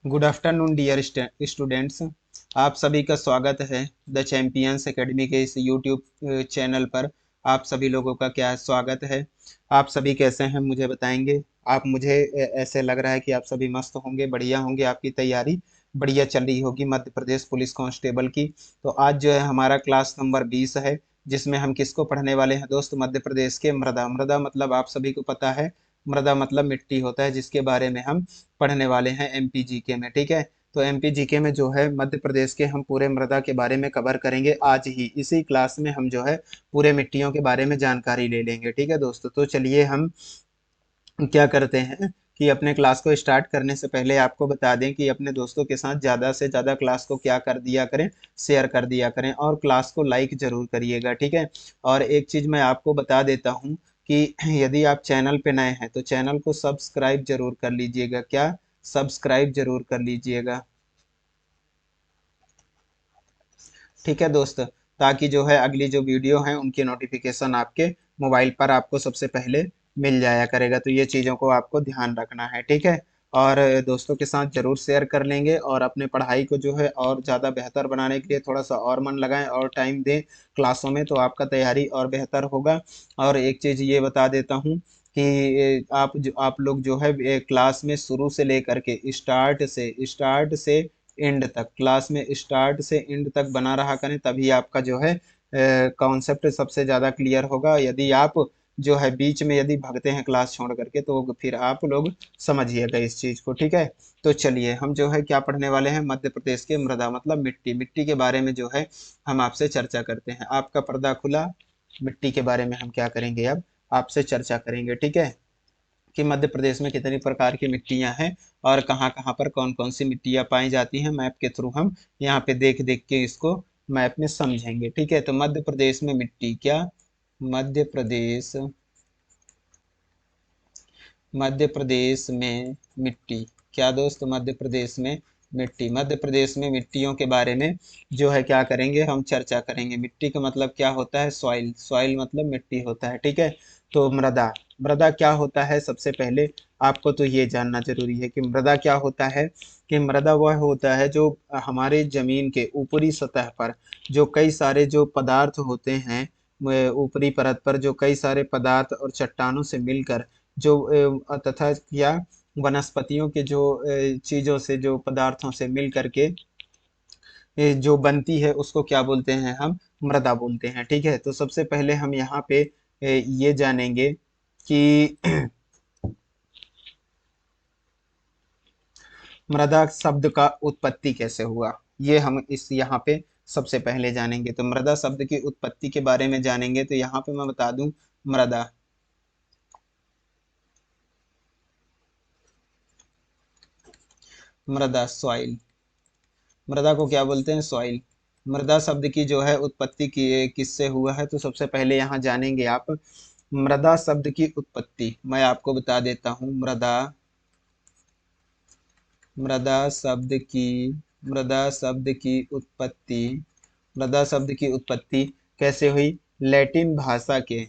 Good afternoon dear students. आप सभी का स्वागत है द चैंपियंस एकेडमी के इस यूट्यूब चैनल पर। आप सभी लोगों का क्या स्वागत है। आप सभी कैसे हैं मुझे बताएंगे। आप मुझे ऐसे लग रहा है कि आप सभी मस्त होंगे, बढ़िया होंगे, आपकी तैयारी बढ़िया चल रही होगी मध्य प्रदेश पुलिस कांस्टेबल की। तो आज जो है हमारा क्लास नंबर 20 है, जिसमें हम किसको पढ़ने वाले हैं दोस्त? मध्य प्रदेश के मृदा। मृदा मतलब आप सभी को पता है, मृदा मतलब मिट्टी होता है, जिसके बारे में हम पढ़ने वाले हैं एमपी जीके में। ठीक है, तो एमपी जीके में जो है मध्य प्रदेश के हम पूरे मृदा के बारे में कवर करेंगे। आज ही इसी क्लास में हम जो है पूरे मिट्टियों के बारे में जानकारी ले लेंगे। ठीक है दोस्तों, तो चलिए हम क्या करते हैं कि अपने क्लास को स्टार्ट करने से पहले आपको बता दें कि अपने दोस्तों के साथ ज़्यादा से ज़्यादा क्लास को क्या कर दिया करें, शेयर कर दिया करें, और क्लास को लाइक ज़रूर करिएगा। ठीक है, और एक चीज़ मैं आपको बता देता हूँ कि यदि आप चैनल पे नए हैं तो चैनल को सब्सक्राइब जरूर कर लीजिएगा। क्या? सब्सक्राइब जरूर कर लीजिएगा। ठीक है दोस्त, ताकि जो है अगली जो वीडियो है उनकी नोटिफिकेशन आपके मोबाइल पर आपको सबसे पहले मिल जाया करेगा। तो ये चीज़ों को आपको ध्यान रखना है। ठीक है, और दोस्तों के साथ ज़रूर शेयर कर लेंगे, और अपने पढ़ाई को जो है और ज़्यादा बेहतर बनाने के लिए थोड़ा सा और मन लगाएं और टाइम दें क्लासों में, तो आपका तैयारी और बेहतर होगा। और एक चीज़ ये बता देता हूँ कि आप लोग जो है क्लास में शुरू से लेकर के स्टार्ट से एंड तक, क्लास में स्टार्ट से एंड तक बना रहा करें, तभी आपका जो है कॉन्सेप्ट सबसे ज़्यादा क्लियर होगा। यदि आप जो है बीच में यदि भागते हैं क्लास छोड़ करके, तो फिर आप लोग समझिएगा इस चीज़ को। ठीक है, तो चलिए हम जो है क्या पढ़ने वाले हैं, मध्य प्रदेश के मृदा मतलब मिट्टी। मिट्टी के बारे में जो है हम आपसे चर्चा करते हैं। आपका पर्दा खुला, मिट्टी के बारे में हम क्या करेंगे, अब आपसे चर्चा करेंगे। ठीक है, कि मध्य प्रदेश में कितनी प्रकार की मिट्टियां हैं और कहाँ कहाँ पर कौन कौन सी मिट्टियां पाई जाती हैं, मैप के थ्रू हम यहाँ पे देख देख के इसको मैप में समझेंगे। ठीक है, तो मध्य प्रदेश में मिट्टी क्या? मध्य प्रदेश मध्य प्रदेश में मिट्टी क्या दोस्त? मध्य प्रदेश में मिट्टी। मध्य प्रदेश में मिट्टियों के बारे में जो है क्या करेंगे, हम चर्चा करेंगे। मिट्टी का मतलब क्या होता है? सॉइल। सॉइल मतलब मिट्टी होता है। ठीक है, तो मृदा। मृदा क्या होता है? सबसे पहले आपको तो ये जानना जरूरी है कि मृदा क्या होता है। कि मृदा वह होता है जो हमारे जमीन के ऊपरी सतह पर जो कई सारे जो पदार्थ होते हैं, ऊपरी परत पर जो कई सारे पदार्थ और चट्टानों से मिलकर जो तथा या वनस्पतियों के जो चीजों से, जो पदार्थों से मिल करके जो बनती है, उसको क्या बोलते हैं? हम मृदा बोलते हैं। ठीक है, तो सबसे पहले हम यहाँ पे ये जानेंगे कि मृदा शब्द का उत्पत्ति कैसे हुआ। ये हम इस यहाँ पे सबसे पहले जानेंगे। तो मृदा शब्द की उत्पत्ति के बारे में जानेंगे, तो यहाँ पे मैं बता दूं, मृदा मृदा सॉइल। मृदा को क्या बोलते हैं? सॉइल। मृदा शब्द की जो है उत्पत्ति की किससे हुआ है, तो सबसे पहले यहाँ जानेंगे आप मृदा शब्द की उत्पत्ति। मैं आपको बता देता हूँ मृदा शब्द की मृदा शब्द की उत्पत्ति मृदा शब्द की उत्पत्ति कैसे हुई? लैटिन भाषा के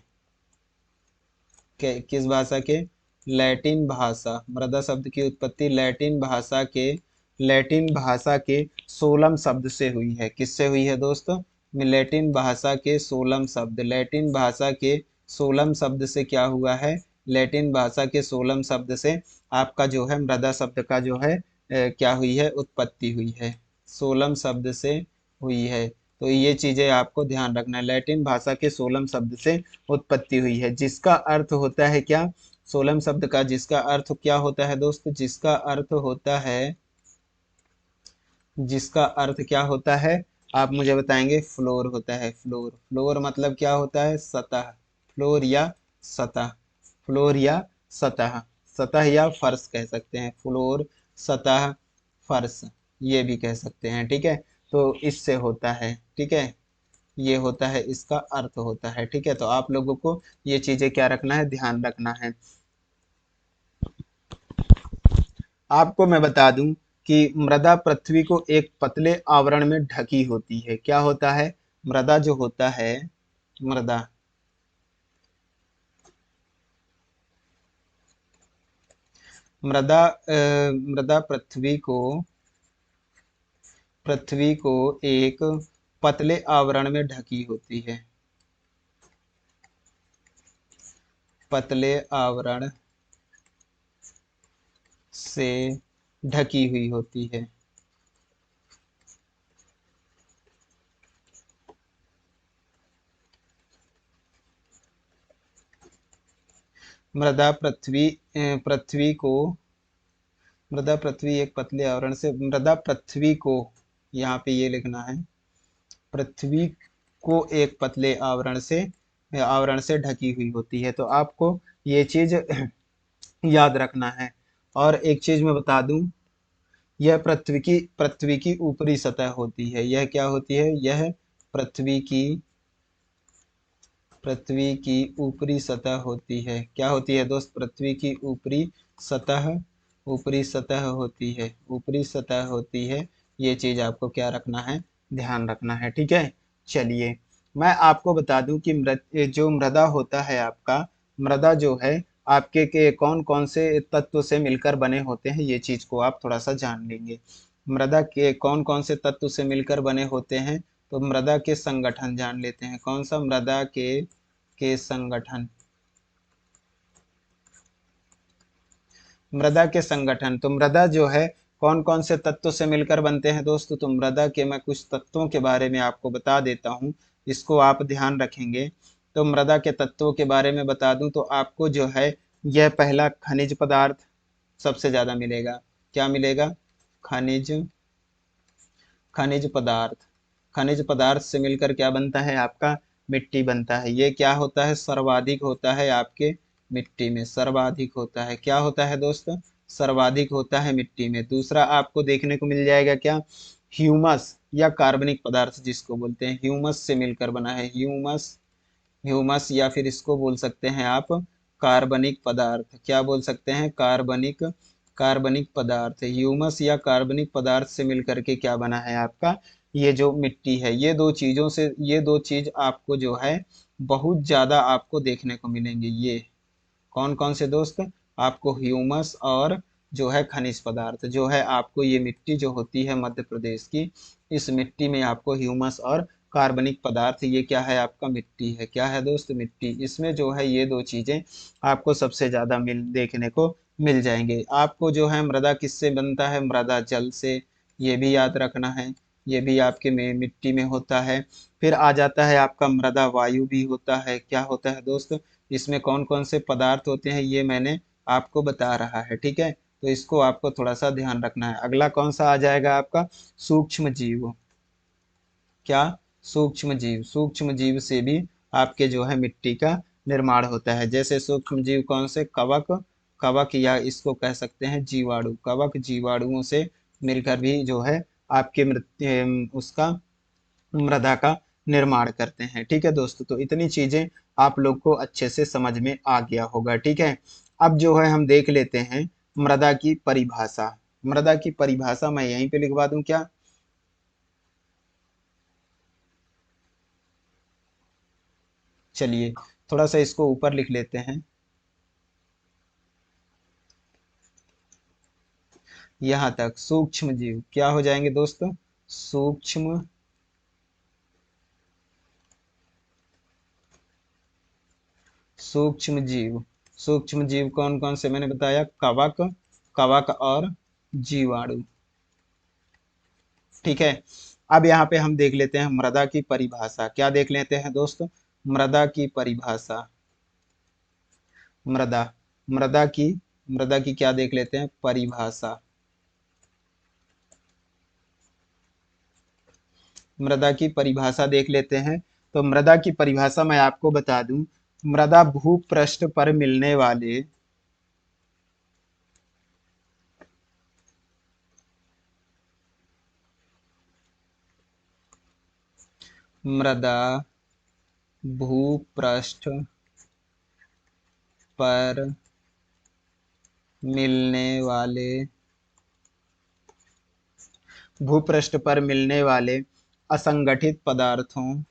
किस भाषा के? लैटिन भाषा। मृदा शब्द की उत्पत्ति लैटिन भाषा के सोलम शब्द से हुई है। किससे हुई है दोस्तों? लैटिन भाषा के सोलम शब्द से क्या हुआ है? लैटिन भाषा के सोलम शब्द से आपका जो है मृदा शब्द का जो है क्या हुई है? उत्पत्ति हुई है। सोलम शब्द से हुई है। तो ये चीजें आपको ध्यान रखना है। लैटिन भाषा के सोलम शब्द से उत्पत्ति हुई है, जिसका अर्थ होता है क्या? सोलम शब्द का जिसका अर्थ क्या होता है दोस्त? जिसका अर्थ क्या होता है? आप मुझे बताएंगे। फ्लोर होता है। फ्लोर। फ्लोर मतलब क्या होता है? सतह। फ्लोर या सतह। फ्लोर या सतह। सतह या फर्श कह सकते हैं। फ्लोर, सतह, फर्श, ये भी कह सकते हैं। ठीक है, तो इससे होता है। ठीक है, ये होता है, इसका अर्थ होता है। ठीक है, तो आप लोगों को ये चीजें क्या रखना है? ध्यान रखना है। आपको मैं बता दूं कि मृदा पृथ्वी को एक पतले आवरण में ढकी होती है। क्या होता है? मृदा जो होता है, मृदा मृदा पृथ्वी को एक पतले आवरण में ढकी होती है। पतले आवरण से ढकी हुई होती है। मृदा पृथ्वी पृथ्वी को मृदा पृथ्वी एक पतले आवरण से मृदा पृथ्वी को, यहाँ पे ये लिखना है, पृथ्वी को एक पतले आवरण से ढकी हुई होती है। तो आपको ये चीज याद रखना है। और एक चीज मैं बता दूं, यह पृथ्वी की ऊपरी सतह होती है। यह क्या होती है? यह पृथ्वी की पृथ्वी की ऊपरी सतह होती है। क्या होती है दोस्त? पृथ्वी की सतह ऊपरी सतह होती है। ऊपरी सतह होती है। ये चीज आपको क्या रखना है? ध्यान रखना है। ठीक है। चलिए, मैं आपको बता दूं कि जो मृदा होता है आपका, मृदा जो है आपके के कौन कौन से तत्व से मिलकर बने होते हैं, ये चीज को आप थोड़ा सा जान लेंगे। मृदा के कौन कौन से तत्व से मिलकर बने होते हैं? तो मृदा के संगठन जान लेते हैं। कौन सा? मृदा के संगठन। मृदा के संगठन। तो मृदा जो है कौन कौन से तत्वों से मिलकर बनते हैं दोस्तों? तो मृदा के मैं कुछ तत्वों के बारे में आपको बता देता हूँ, इसको आप ध्यान रखेंगे। तो मृदा के तत्वों के बारे में बता दूं तो आपको जो है, यह पहला खनिज पदार्थ सबसे ज्यादा मिलेगा। क्या मिलेगा? खनिज खनिज पदार्थ। खनिज पदार्थ से मिलकर क्या बनता है आपका? मिट्टी बनता है। ये क्या होता है? सर्वाधिक होता है आपके मिट्टी में। सर्वाधिक होता है। क्या होता है दोस्त? सर्वाधिक होता है मिट्टी में। दूसरा आपको देखने को मिल जाएगा क्या? ह्यूमस या कार्बनिक पदार्थ जिसको बोलते हैं, ह्यूमस से मिलकर बना है। ह्यूमस ह्यूमस या फिर इसको बोल सकते हैं आप कार्बनिक पदार्थ। क्या बोल सकते हैं? कार्बनिक पदार्थ। ह्यूमस या कार्बनिक पदार्थ से मिलकर के क्या बना है आपका? ये जो मिट्टी है। ये दो चीज आपको जो है बहुत ज्यादा आपको देखने को मिलेंगे। ये कौन कौन से दोस्त? आपको ह्यूमस और जो है खनिज पदार्थ, जो है आपको ये मिट्टी जो होती है मध्य प्रदेश की, इस मिट्टी में आपको ह्यूमस और कार्बनिक पदार्थ, ये क्या है आपका? मिट्टी है। क्या है दोस्त? मिट्टी। इसमें जो है ये दो चीजें आपको सबसे ज्यादा देखने को मिल जाएंगे। आपको जो है मृदा किससे बनता है? मृदा जल से। ये भी याद रखना है। ये भी आपके में मिट्टी में होता है। फिर आ जाता है आपका मृदा वायु भी होता है। क्या होता है दोस्त? इसमें कौन कौन से पदार्थ होते हैं ये मैंने आपको बता रहा है। ठीक है। तो इसको आपको थोड़ा सा ध्यान रखना है। अगला कौन सा आ जाएगा आपका? सूक्ष्म जीव। क्या? सूक्ष्म जीव। सूक्ष्म जीव से भी आपके जो है मिट्टी का निर्माण होता है। जैसे सूक्ष्म जीव कौन से? कवक। कवक या इसको कह सकते हैं जीवाणु। कवक जीवाणुओं से मिलकर भी जो है आपके उसका मृदा का निर्माण करते हैं। ठीक है दोस्तों, तो इतनी चीजें आप लोग को अच्छे से समझ में आ गया होगा। ठीक है। अब जो है हम देख लेते हैं मृदा की परिभाषा। मृदा की परिभाषा मैं यहीं पे लिखवा दूं क्या? चलिए, थोड़ा सा इसको ऊपर लिख लेते हैं। यहाँ तक सूक्ष्म जीव क्या हो जाएंगे दोस्तों? सूक्ष्म सूक्ष्म जीव। सूक्ष्म जीव कौन कौन से मैंने बताया? कवक, कवक और जीवाणु। ठीक है। अब यहाँ पे हम देख लेते हैं मृदा की परिभाषा। क्या देख लेते हैं दोस्त? मृदा की परिभाषा। मृदा मृदा की मृदा की क्या देख लेते हैं? परिभाषा। मृदा की परिभाषा देख लेते हैं। तो मृदा की परिभाषा मैं आपको बता दूं, मृदा भूपृष्ठ पर मिलने वाले मृदा भूपृष्ठ पर मिलने वाले भूपृष्ठ पर मिलने वाले असंगठित पदार्थों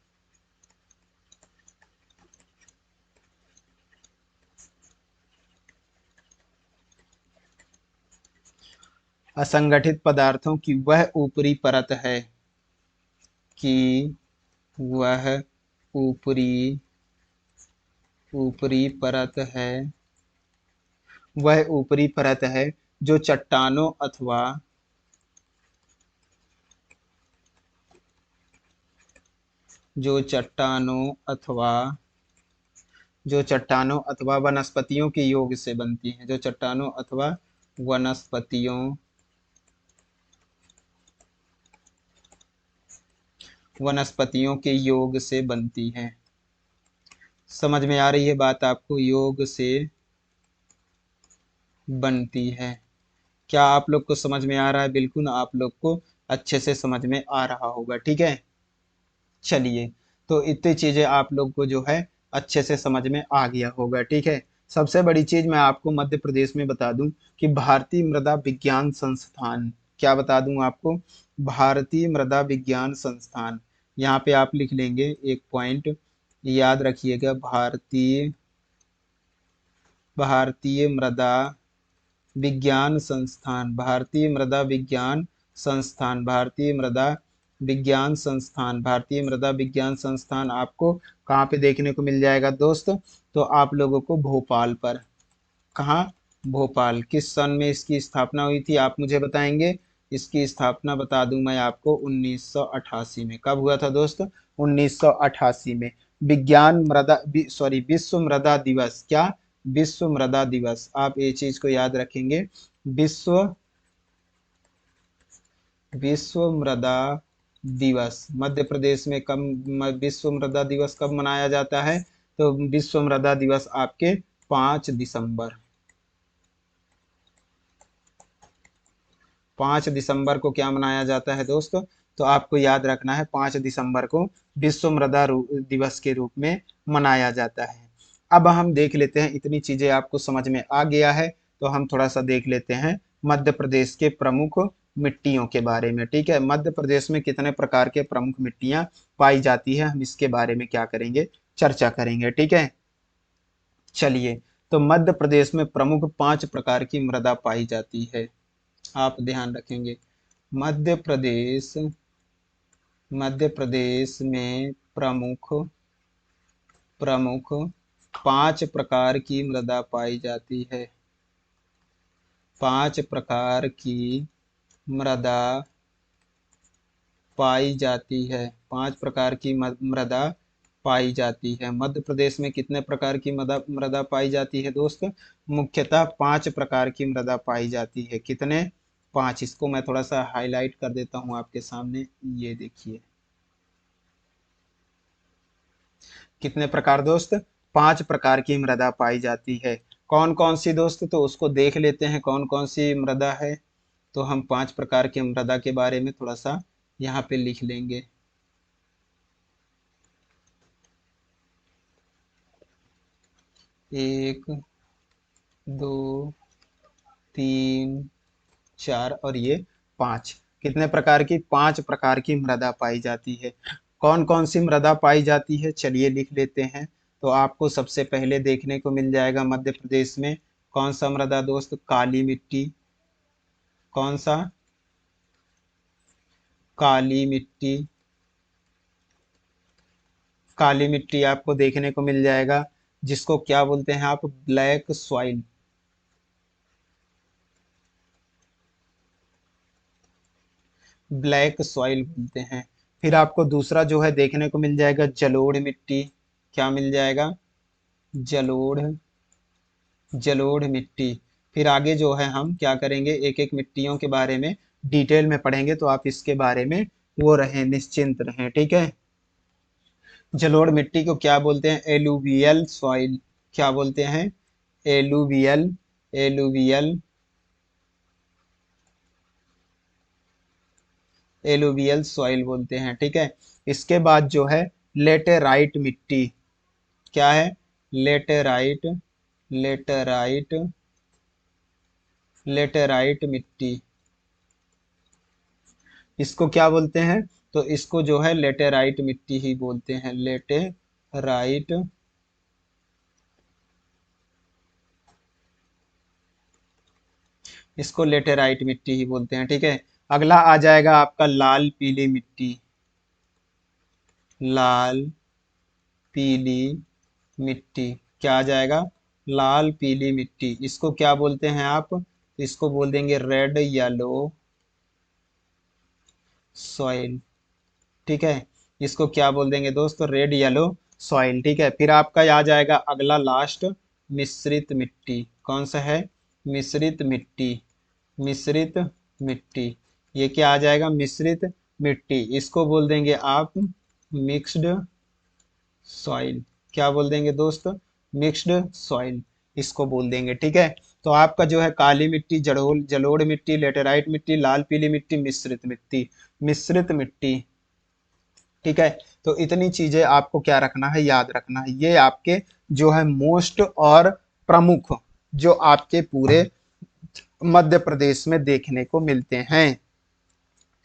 असंगठित पदार्थों की वह ऊपरी परत है, कि वह ऊपरी ऊपरी परत है, वह ऊपरी परत है जो चट्टानों अथवा जो चट्टानों अथवा जो चट्टानों अथवा वनस्पतियों के योग से बनती है, जो चट्टानों अथवा वनस्पतियों वनस्पतियों के योग से बनती है। समझ में आ रही है बात आपको? योग से बनती है। क्या आप लोग को समझ में आ रहा है? बिल्कुल आप लोग को अच्छे से समझ में आ रहा होगा, ठीक है। चलिए, तो इतनी चीजें आप लोग को जो है अच्छे से समझ में आ गया होगा, ठीक है। सबसे बड़ी चीज मैं आपको मध्य प्रदेश में बता दूं कि भारतीय मृदा विज्ञान संस्थान, क्या बता दूं आपको? भारतीय मृदा विज्ञान संस्थान। यहाँ पे आप लिख लेंगे एक पॉइंट, याद रखिएगा, भारतीय भारतीय मृदा विज्ञान संस्थान, भारतीय मृदा विज्ञान संस्थान, भारतीय मृदा विज्ञान संस्थान, भारतीय मृदा विज्ञान संस्थान आपको कहाँ पे देखने को मिल जाएगा दोस्त? तो आप लोगों को भोपाल पर। कहाँ? भोपाल। किस सन में इसकी स्थापना हुई थी आप मुझे बताएंगे? इसकी स्थापना बता दूं मैं आपको, 1988 में। कब हुआ था दोस्त? 1988 में। विज्ञान मृदा सॉरी विश्व मृदा दिवस। क्या? विश्व मृदा दिवस। आप ये चीज को याद रखेंगे। विश्व विश्व मृदा दिवस मध्य प्रदेश में कब, विश्व मृदा दिवस कब मनाया जाता है? तो विश्व मृदा दिवस आपके 5 दिसंबर, 5 दिसंबर को क्या मनाया जाता है दोस्तों? तो आपको याद रखना है, 5 दिसंबर को विश्व मृदा दिवस के रूप में मनाया जाता है। अब हम देख लेते हैं, इतनी चीजें आपको समझ में आ गया है, तो हम थोड़ा सा देख लेते हैं मध्य प्रदेश के प्रमुख मिट्टियों के बारे में, ठीक है। मध्य प्रदेश में कितने प्रकार के प्रमुख मिट्टियां पाई जाती है, हम इसके बारे में क्या करेंगे? चर्चा करेंगे, ठीक है। चलिए, तो मध्य प्रदेश में प्रमुख 5 प्रकार की मृदा पाई जाती है, आप ध्यान रखेंगे। मध्य प्रदेश मध्य प्रदेश में प्रमुख प्रमुख 5 प्रकार की मृदा पाई जाती है, 5 प्रकार की मृदा पाई जाती है, 5 प्रकार की मृदा पाई जाती है। मध्य प्रदेश में कितने प्रकार की मृदा मृदा पाई जाती है दोस्त? मुख्यतः 5 प्रकार की मृदा पाई जाती है। कितने? 5। इसको मैं थोड़ा सा हाईलाइट कर देता हूँ आपके सामने, ये देखिए। कितने प्रकार दोस्त? 5 प्रकार की मृदा पाई जाती है। कौन कौन सी दोस्त? तो उसको देख लेते हैं कौन कौन सी मृदा है। तो हम 5 प्रकार की मृदा के बारे में थोड़ा सा यहाँ पे लिख लेंगे। एक, दो, तीन, चार और ये 5। कितने प्रकार की? 5 प्रकार की मृदा पाई जाती है। कौन कौन सी मृदा पाई जाती है, चलिए लिख लेते हैं। तो आपको सबसे पहले देखने को मिल जाएगा मध्य प्रदेश में कौन सा मृदा दोस्त? काली मिट्टी। कौन सा? काली मिट्टी। काली मिट्टी आपको देखने को मिल जाएगा, जिसको क्या बोलते हैं आप? Black soil. ब्लैक सॉइल बोलते हैं। फिर आपको दूसरा जो है देखने को मिल जाएगा जलोढ़ मिट्टी। क्या मिल जाएगा? जलोढ़ जलोढ़ मिट्टी। फिर आगे जो है हम क्या करेंगे, एक एक मिट्टियों के बारे में डिटेल में पढ़ेंगे, तो आप इसके बारे में वो रहें, निश्चिंत रहें, ठीक है। जलोढ़ मिट्टी को क्या बोलते हैं? Alluvial soil. क्या बोलते हैं? एलुवियल एलुवियल एलुवियल सॉइल बोलते हैं, ठीक है। इसके बाद जो है लेटेराइट मिट्टी। क्या है? लेटेराइट लेटेराइट लेटेराइट मिट्टी। इसको क्या बोलते हैं? तो इसको जो है लेटेराइट मिट्टी ही बोलते हैं, लेटेराइट इसको लेटेराइट मिट्टी ही बोलते हैं, ठीक है। अगला आ जाएगा आपका लाल पीली मिट्टी। लाल पीली मिट्टी क्या आ जाएगा? लाल पीली मिट्टी। इसको क्या बोलते हैं आप? इसको बोल देंगे रेड येलो सॉइल, ठीक है। इसको क्या बोल देंगे दोस्तों? रेड येलो सॉइल, ठीक है। फिर आपका आ जाएगा अगला लास्ट, मिश्रित मिट्टी। कौन सा है? मिश्रित मिट्टी। मिश्रित मिट्टी, ये क्या आ जाएगा? मिश्रित मिट्टी। इसको बोल देंगे आप मिक्स्ड सॉइल। क्या बोल देंगे दोस्त? मिक्स्ड सॉइल, इसको बोल देंगे, ठीक है। तो आपका जो है काली मिट्टी, जलोढ़ जलोढ़ मिट्टी, लेटेराइट मिट्टी, लाल पीली मिट्टी, मिश्रित मिट्टी। मिश्रित मिट्टी, ठीक है। तो इतनी चीजें आपको क्या रखना है? याद रखना है। ये आपके जो है मोस्ट और प्रमुख, जो आपके पूरे मध्य प्रदेश में देखने को मिलते हैं,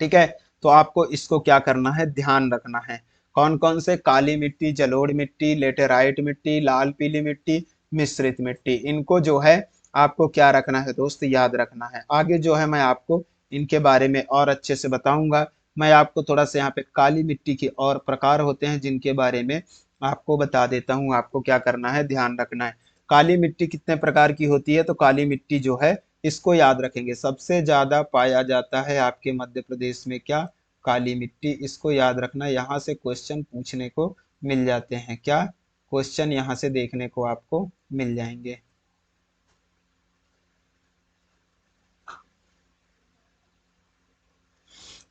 ठीक है। तो आपको इसको क्या करना है? ध्यान रखना है। कौन कौन से? काली मिट्टी, जलोढ़ मिट्टी, लेटेराइट मिट्टी, लाल पीली मिट्टी, मिश्रित मिट्टी। इनको जो है आपको क्या रखना है दोस्त? याद रखना है। आगे जो है मैं आपको इनके बारे में और अच्छे से बताऊंगा। मैं आपको थोड़ा सा यहाँ पे काली मिट्टी के और प्रकार होते हैं जिनके बारे में आपको बता देता हूँ। आपको क्या करना है? ध्यान रखना है। काली मिट्टी कितने प्रकार की होती है? तो काली मिट्टी जो है, इसको याद रखेंगे, सबसे ज्यादा पाया जाता है आपके मध्य प्रदेश में क्या? काली मिट्टी। इसको याद रखना, यहाँ से क्वेश्चन पूछने को मिल जाते हैं। क्या क्वेश्चन यहाँ से देखने को आपको मिल जाएंगे?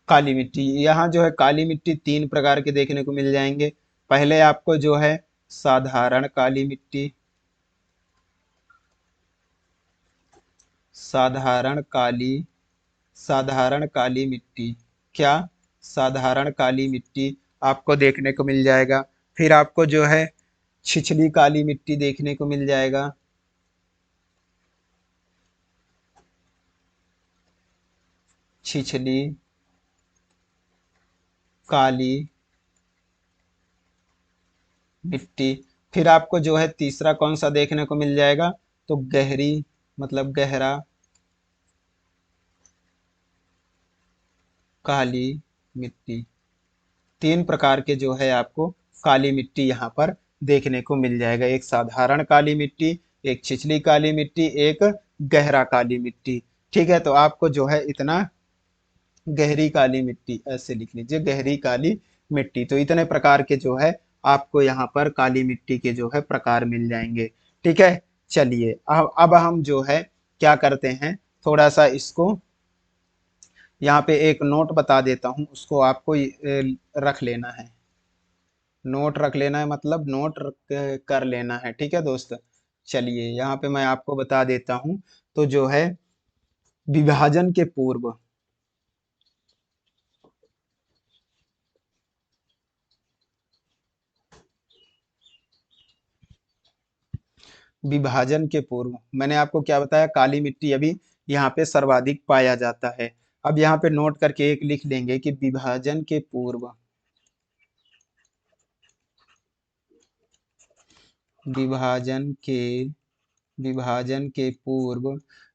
काली मिट्टी, यहाँ जो है काली मिट्टी तीन प्रकार के देखने को मिल जाएंगे। पहले आपको जो है साधारण काली मिट्टी, साधारण काली, साधारण काली मिट्टी। क्या? साधारण काली मिट्टी आपको देखने को मिल जाएगा। फिर आपको जो है छिछली काली मिट्टी देखने को मिल जाएगा। छिछली काली मिट्टी। फिर आपको जो है तीसरा कौन सा देखने को मिल जाएगा? तो गहरी, मतलब गहरा काली मिट्टी। तीन प्रकार के जो है आपको काली मिट्टी यहाँ पर देखने को मिल जाएगा। एक साधारण काली मिट्टी, एक छिछली काली मिट्टी, एक गहरा काली मिट्टी, ठीक है। तो आपको जो है इतना, गहरी काली मिट्टी ऐसे लिख लीजिए, गहरी काली मिट्टी। तो इतने प्रकार के जो है आपको यहाँ पर काली मिट्टी के जो है प्रकार मिल जाएंगे, ठीक है। चलिए अब हम जो है क्या करते हैं, थोड़ा सा इसको यहाँ पे एक नोट बता देता हूँ, उसको आपको रख लेना है। नोट रख लेना है, मतलब नोट कर लेना है, ठीक है दोस्त। चलिए यहाँ पे मैं आपको बता देता हूँ। तो जो है विभाजन के पूर्व, विभाजन के पूर्व मैंने आपको क्या बताया? काली मिट्टी अभी यहाँ पे सर्वाधिक पाया जाता है। अब यहाँ पे नोट करके एक लिख लेंगे कि विभाजन के पूर्व, विभाजन के, विभाजन के पूर्व,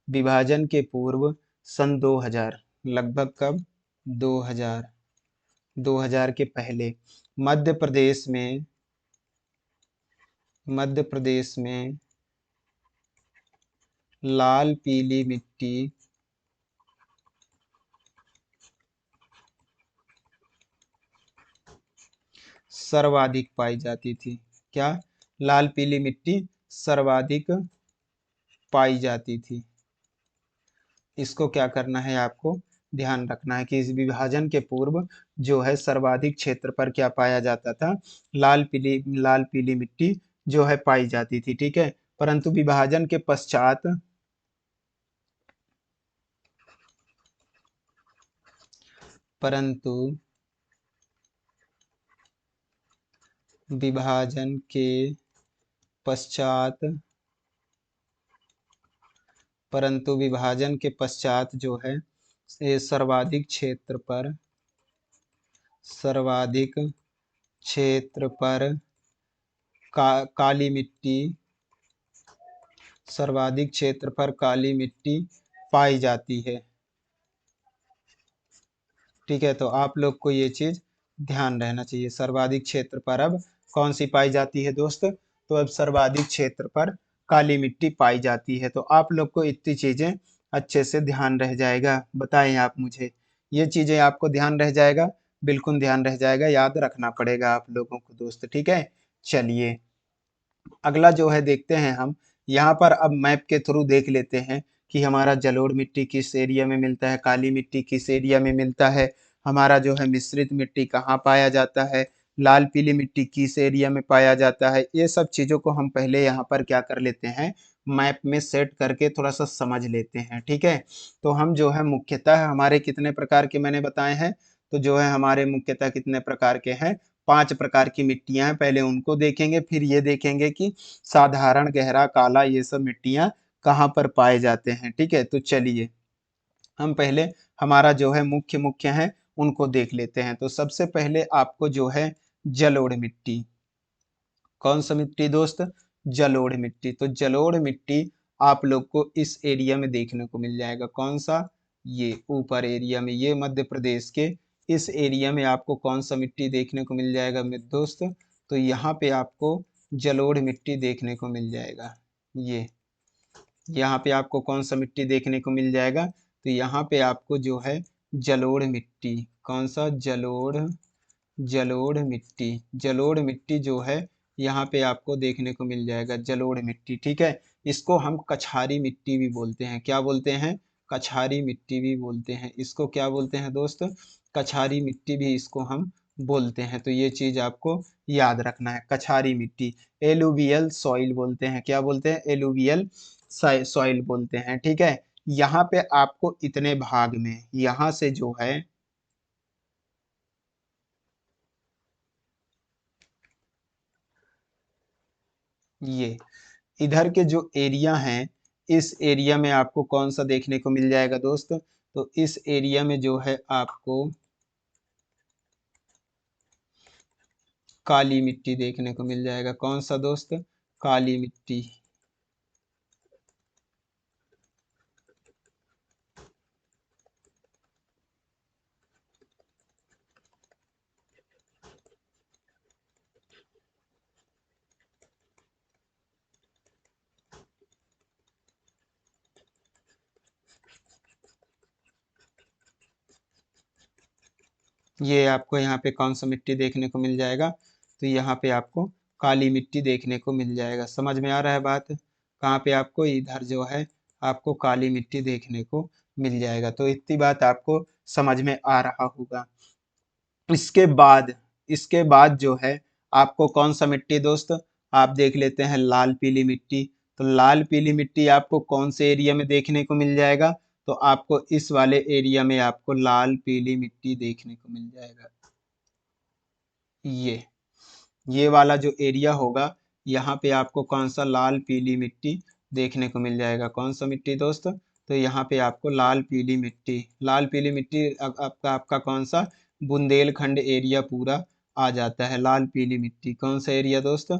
विभाजन के पूर्व सन 2000, लगभग कब? 2000, 2000 के पहले मध्य प्रदेश में, मध्य प्रदेश में लाल पीली मिट्टी सर्वाधिक पाई जाती थी। क्या? लाल पीली मिट्टी सर्वाधिक पाई जाती थी। इसको क्या करना है आपको? ध्यान रखना है कि इस विभाजन के पूर्व जो है सर्वाधिक क्षेत्र पर क्या पाया जाता था? लाल पीली, लाल पीली मिट्टी जो है पाई जाती थी, ठीक है। परंतु विभाजन के पश्चात, परंतु विभाजन के पश्चात, परंतु विभाजन के पश्चात जो है ये सर्वाधिक क्षेत्र पर, सर्वाधिक क्षेत्र पर काली मिट्टी, सर्वाधिक क्षेत्र पर काली मिट्टी पाई जाती है। ठीक है, तो आप लोग को ये चीज ध्यान रहना चाहिए। सर्वाधिक क्षेत्र पर अब कौन सी पाई जाती है दोस्त? तो अब सर्वाधिक क्षेत्र पर काली मिट्टी पाई जाती है। तो आप लोग को इतनी चीजें अच्छे से ध्यान रह जाएगा। बताएं आप मुझे, ये चीजें आपको ध्यान रह जाएगा? बिल्कुल ध्यान रह जाएगा, याद रखना पड़ेगा आप लोगों को दोस्त। ठीक है, चलिए अगला जो है देखते हैं हम। यहाँ पर अब मैप के थ्रू देख लेते हैं कि हमारा जलोढ़ मिट्टी किस एरिया में मिलता है, काली मिट्टी किस एरिया में मिलता है, हमारा जो है मिश्रित मिट्टी कहाँ पाया जाता है, लाल पीली मिट्टी किस एरिया में पाया जाता है। ये सब चीज़ों को हम पहले यहाँ पर क्या कर लेते हैं, मैप में सेट करके थोड़ा सा समझ लेते हैं। ठीक है, तो हम जो है मुख्यतः हमारे कितने प्रकार के मैंने बताए हैं, तो जो है हमारे मुख्यतः कितने प्रकार के हैं, 5 प्रकार की मिट्टियां हैं। पहले उनको देखेंगे, फिर ये देखेंगे कि साधारण, गहरा, काला, ये सब मिट्टियां कहाँ पर पाए जाते हैं। ठीक है, तो चलिए हम पहले हमारा जो है मुख्य मुख्य है उनको देख लेते हैं। तो सबसे पहले आपको जो है जलोढ़ मिट्टी, कौन सा मिट्टी दोस्त? जलोढ़ मिट्टी। तो जलोढ़ मिट्टी आप लोग को इस एरिया में देखने को मिल जाएगा। कौन सा? ये ऊपर एरिया में, ये मध्य प्रदेश के इस एरिया में आपको कौन सा मिट्टी देखने को मिल जाएगा मेरे दोस्त? तो यहाँ पे आपको जलोढ़ मिट्टी देखने को मिल जाएगा। ये यहाँ पे आपको कौन सा मिट्टी देखने को मिल जाएगा? तो यहाँ पे आपको जो है जलोढ़ मिट्टी, कौन सा? जलोढ़, जलोढ़ मिट्टी, जलोढ़ मिट्टी जो है यहाँ पे आपको देखने को मिल जाएगा, जलोढ़ मिट्टी। ठीक है, इसको हम कछारी मिट्टी भी बोलते हैं। क्या बोलते हैं? कछारी मिट्टी भी बोलते हैं। इसको क्या बोलते हैं दोस्त? कछारी मिट्टी भी इसको हम बोलते हैं। तो ये चीज आपको याद रखना है, कछारी मिट्टी। एलुवियल सॉइल बोलते हैं। क्या बोलते हैं? एलुवियल सॉइल बोलते हैं। ठीक है, यहाँ पे आपको इतने भाग में, यहाँ से जो है ये इधर के जो एरिया हैं, इस एरिया में आपको कौन सा देखने को मिल जाएगा दोस्त? तो इस एरिया में जो है आपको काली मिट्टी देखने को मिल जाएगा। कौन सा दोस्त? काली मिट्टी। ये आपको यहाँ पे कौन सा मिट्टी देखने को मिल जाएगा? तो यहाँ पे आपको काली मिट्टी देखने को मिल जाएगा। समझ में आ रहा है बात? कहाँ पे आपको, इधर जो है आपको काली मिट्टी देखने को मिल जाएगा। तो इतनी बात आपको समझ में आ रहा होगा। इसके बाद, इसके बाद जो है आपको कौन सा मिट्टी दोस्त? आप देख लेते हैं लाल पीली मिट्टी। तो लाल पीली मिट्टी आपको कौन से एरिया में देखने को मिल जाएगा? तो आपको इस वाले एरिया में आपको लाल पीली मिट्टी देखने को मिल जाएगा। ये वाला जो एरिया होगा, यहाँ पे आपको कौन सा? लाल पीली मिट्टी देखने को मिल जाएगा। कौन सा मिट्टी दोस्त? तो यहाँ पे आपको लाल पीली मिट्टी, लाल पीली मिट्टी आपका कौन सा? बुंदेलखंड एरिया पूरा आ जाता है। लाल पीली मिट्टी कौन सा एरिया दोस्त?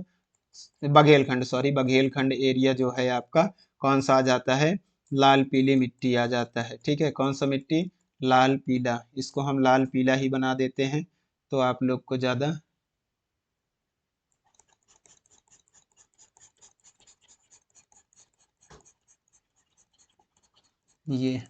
बघेलखंड, सॉरी, बघेलखंड एरिया जो है आपका कौन सा आ जाता है? लाल पीली मिट्टी आ जाता है। ठीक है, कौन सा मिट्टी? लाल पीला। इसको हम लाल पीला ही बना देते हैं, तो आप लोग को ज़्यादा ये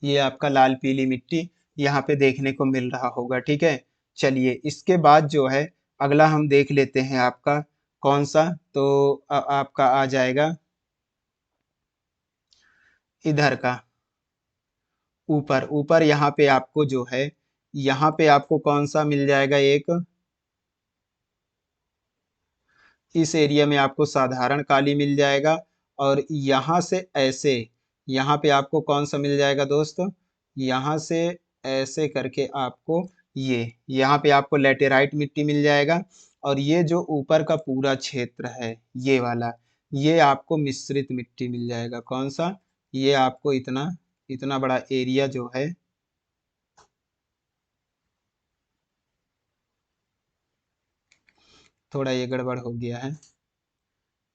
ये आपका लाल पीली मिट्टी यहाँ पे देखने को मिल रहा होगा। ठीक है, चलिए इसके बाद जो है अगला हम देख लेते हैं आपका कौन सा? तो आपका आ जाएगा इधर का, ऊपर ऊपर यहाँ पे आपको जो है, यहाँ पे आपको कौन सा मिल जाएगा? एक इस एरिया में आपको साधारण काली मिल जाएगा। और यहाँ से ऐसे, यहाँ पे आपको कौन सा मिल जाएगा दोस्त? यहाँ से ऐसे करके आपको ये, यहाँ पे आपको लेटेराइट मिट्टी मिल जाएगा। और ये जो ऊपर का पूरा क्षेत्र है, ये वाला, ये आपको मिश्रित मिट्टी मिल जाएगा। कौन सा? ये आपको इतना इतना बड़ा एरिया जो है, थोड़ा ये गड़बड़ हो गया है,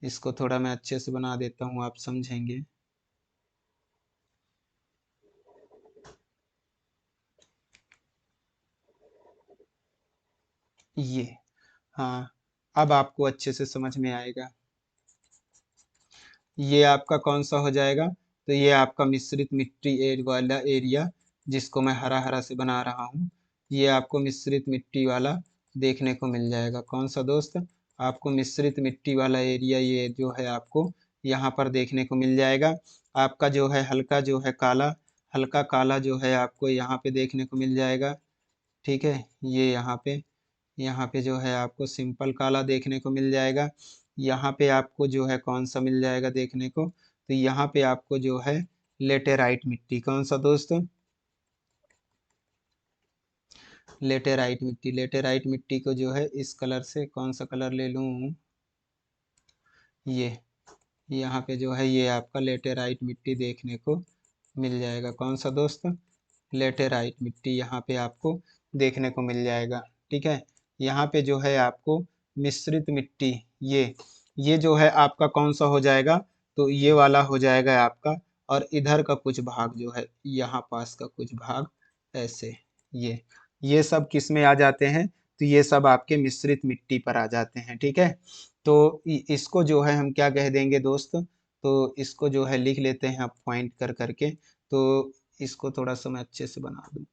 इसको थोड़ा मैं अच्छे से बना देता हूँ, आप समझेंगे। ये, हाँ, अब आपको अच्छे से समझ में आएगा। ये आपका कौन सा हो जाएगा? तो ये आपका मिश्रित मिट्टी वाला एरिया, जिसको मैं हरा हरा से बना रहा हूँ, ये आपको मिश्रित मिट्टी वाला देखने को मिल जाएगा। कौन सा दोस्त? आपको मिश्रित मिट्टी वाला एरिया ये जो है आपको यहाँ पर देखने को मिल जाएगा। आपका जो है हल्का जो है काला, हल्का काला जो है आपको यहाँ पे देखने को मिल जाएगा। ठीक है, ये यहाँ पे जो है आपको सिंपल काला देखने को मिल जाएगा। यहाँ पे आपको जो है कौन सा मिल जाएगा देखने को? तो यहाँ पे आपको जो है लेटेराइट मिट्टी। कौन सा दोस्त? लेटेराइट मिट्टी। लेटेराइट मिट्टी को जो है इस कलर से, कौन सा कलर ले लूँ? ये यहाँ पे जो है ये आपका लेटेराइट मिट्टी देखने को मिल जाएगा। कौन सा दोस्त? लेटेराइट मिट्टी यहाँ पे आपको देखने को मिल जाएगा। ठीक है, यहाँ पे जो है आपको मिश्रित मिट्टी, ये जो है आपका कौन सा हो जाएगा? तो ये वाला हो जाएगा आपका। और इधर का कुछ भाग जो है, यहाँ पास का कुछ भाग ऐसे, ये सब किस में आ जाते हैं? तो ये सब आपके मिश्रित मिट्टी पर आ जाते हैं। ठीक है, तो इसको जो है हम क्या कह देंगे दोस्त? तो इसको जो है लिख लेते हैं आप पॉइंट कर करके। तो इसको थोड़ा सा मैं अच्छे से बना दूं।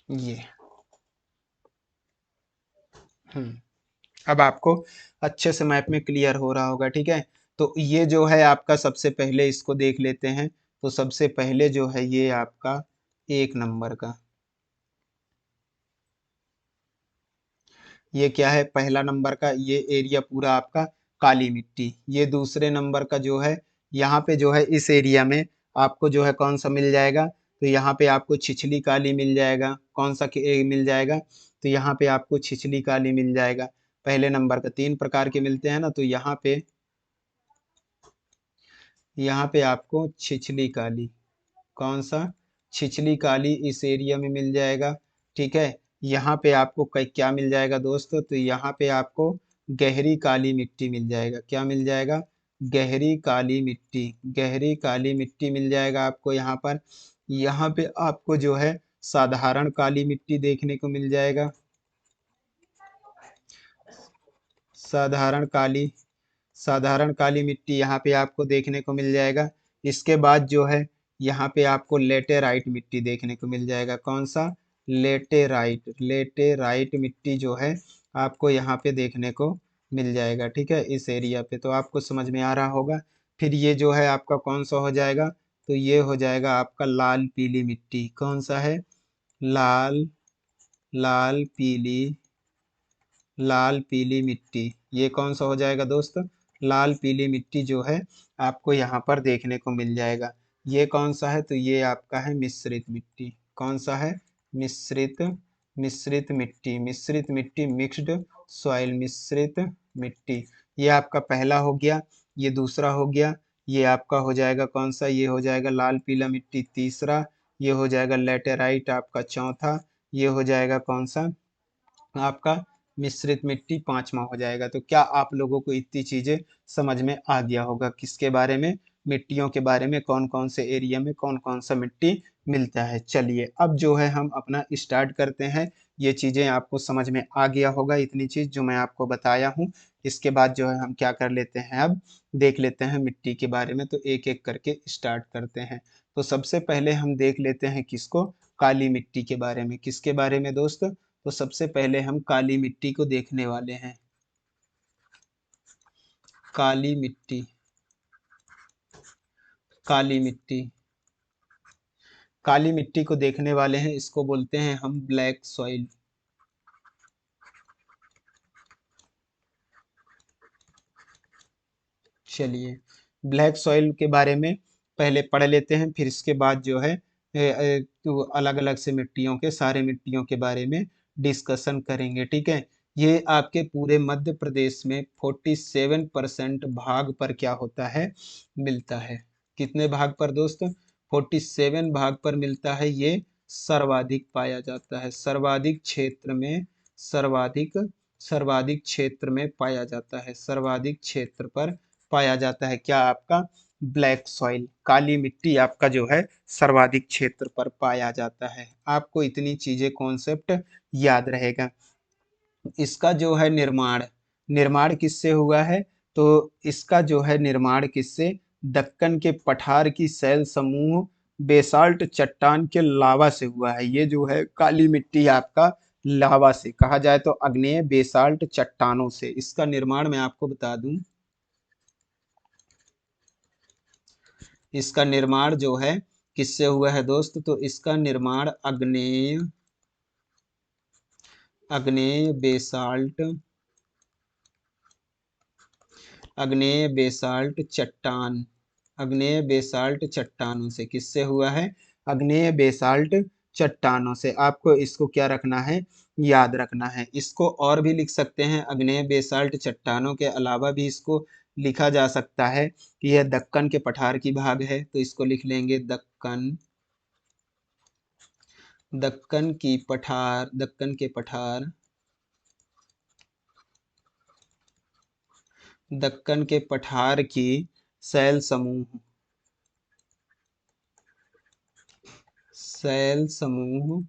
ये, अब आपको अच्छे से मैप में क्लियर हो रहा होगा। ठीक है, तो ये जो है आपका, सबसे पहले इसको देख लेते हैं। तो सबसे पहले जो है ये आपका 1 नंबर का, ये क्या है? पहला नंबर का ये एरिया पूरा आपका काली मिट्टी। ये दूसरे नंबर का जो है, यहाँ पे जो है इस एरिया में आपको जो है कौन सा मिल जाएगा? तो यहाँ पे आपको छिछली काली मिल जाएगा। कौन सा मिल जाएगा? तो यहाँ पे आपको छिछली काली मिल जाएगा। पहले नंबर का 3 प्रकार के मिलते हैं ना, तो यहाँ पे आपको छिछली काली, कौन सा? छिछली काली इस एरिया में मिल जाएगा। ठीक है, यहाँ पे आपको क्या मिल जाएगा दोस्तों? तो यहाँ पे आपको गहरी काली मिट्टी मिल जाएगा। क्या मिल जाएगा? गहरी काली मिट्टी। गहरी काली मिट्टी मिल जाएगा आपको यहाँ पर। यहाँ पे आपको जो है साधारण काली मिट्टी देखने को मिल जाएगा। साधारण काली, साधारण काली मिट्टी यहाँ पे आपको देखने को मिल जाएगा। इसके बाद जो है यहाँ पे आपको लेटेराइट मिट्टी देखने को मिल जाएगा। कौन सा? लेटेराइट। लेटेराइट मिट्टी जो है आपको यहाँ पे देखने को मिल जाएगा। ठीक है, इस एरिया पे तो आपको समझ में आ रहा होगा। फिर ये जो है आपका कौन सा हो जाएगा? तो ये हो जाएगा आपका लाल पीली मिट्टी। कौन सा है? लाल, लाल पीली, लाल पीली मिट्टी। ये कौन सा हो जाएगा दोस्त? लाल पीली मिट्टी जो है आपको यहाँ पर देखने को मिल जाएगा। ये कौन सा है? तो ये आपका है मिश्रित मिट्टी। कौन सा है? मिश्रित, मिश्रित मिट्टी। मिश्रित मिट्टी, मिक्स्ड सॉइल, मिश्रित मिट्टी। ये आपका पहला हो गया। ये दूसरा हो गया। ये आपका हो जाएगा कौन सा? ये हो जाएगा लाल पीला मिट्टी तीसरा। ये हो जाएगा लेटेराइट आपका चौथा। ये हो जाएगा कौन सा? आपका मिश्रित मिट्टी पांचवा हो जाएगा। तो क्या आप लोगों को इतनी चीजें समझ में आ गया होगा? किसके बारे में? मिट्टियों के बारे में, कौन कौन से एरिया में कौन कौन सा मिट्टी मिलता है। चलिए अब जो है हम अपना स्टार्ट करते हैं। ये चीजें आपको समझ में आ गया होगा, इतनी चीज जो मैं आपको बताया हूँ। इसके बाद जो है हम क्या कर लेते हैं, अब देख लेते हैं मिट्टी के बारे में। तो एक एक करके स्टार्ट करते हैं। तो सबसे पहले हम देख लेते हैं किसको? काली मिट्टी के बारे में। किसके बारे में दोस्त? तो सबसे पहले हम काली मिट्टी को देखने वाले हैं। काली मिट्टी, काली मिट्टी, काली मिट्टी को देखने वाले हैं। इसको बोलते हैं हम ब्लैक सॉइल। चलिए ब्लैक सॉइल के बारे में पहले पढ़ लेते हैं, फिर इसके बाद जो है तो अलग अलग से मिट्टियों के, सारे मिट्टियों के बारे में डिस्कशन करेंगे। ठीक है, ये आपके पूरे मध्य प्रदेश में 47% भाग पर क्या होता है? मिलता है। कितने भाग पर दोस्त? 47 भाग पर मिलता है, ये सर्वाधिक पाया जाता है। सर्वाधिक क्षेत्र में, सर्वाधिक सर्वाधिक क्षेत्र में पाया जाता है, सर्वाधिक क्षेत्र पर पाया जाता है। क्या आपका ब्लैक सॉइल, काली मिट्टी आपका जो है सर्वाधिक क्षेत्र पर पाया जाता है। आपको इतनी चीजें कॉन्सेप्ट याद रहेगा। इसका जो है निर्माण, निर्माण किससे हुआ है? तो इसका जो है निर्माण किससे? दक्कन के पठार की शैल समूह बेसाल्ट चट्टान के लावा से हुआ है। ये जो है काली मिट्टी आपका लावा से, कहा जाए तो आग्नेय बेसाल्ट चट्टानों से। इसका निर्माण मैं आपको बता दूं, इसका निर्माण जो है किससे हुआ है दोस्त? तो इसका निर्माण आग्नेय आग्नेय बेसाल्ट आग्नेय बेसाल्ट चट्टान, आग्नेय बेसाल्ट चट्टानों से। किससे हुआ है? आग्नेय बेसाल्ट चट्टानों से। आपको इसको क्या रखना है? याद रखना है। इसको और भी लिख सकते हैं, आग्नेय बेसाल्ट चट्टानों के अलावा भी इसको लिखा जा सकता है कि यह दक्कन के पठार की भाग है, तो इसको लिख लेंगे दक्कन, दक्कन की पठार, दक्कन के पठार, दक्कन के पठार की शैल समूह, शैल समूह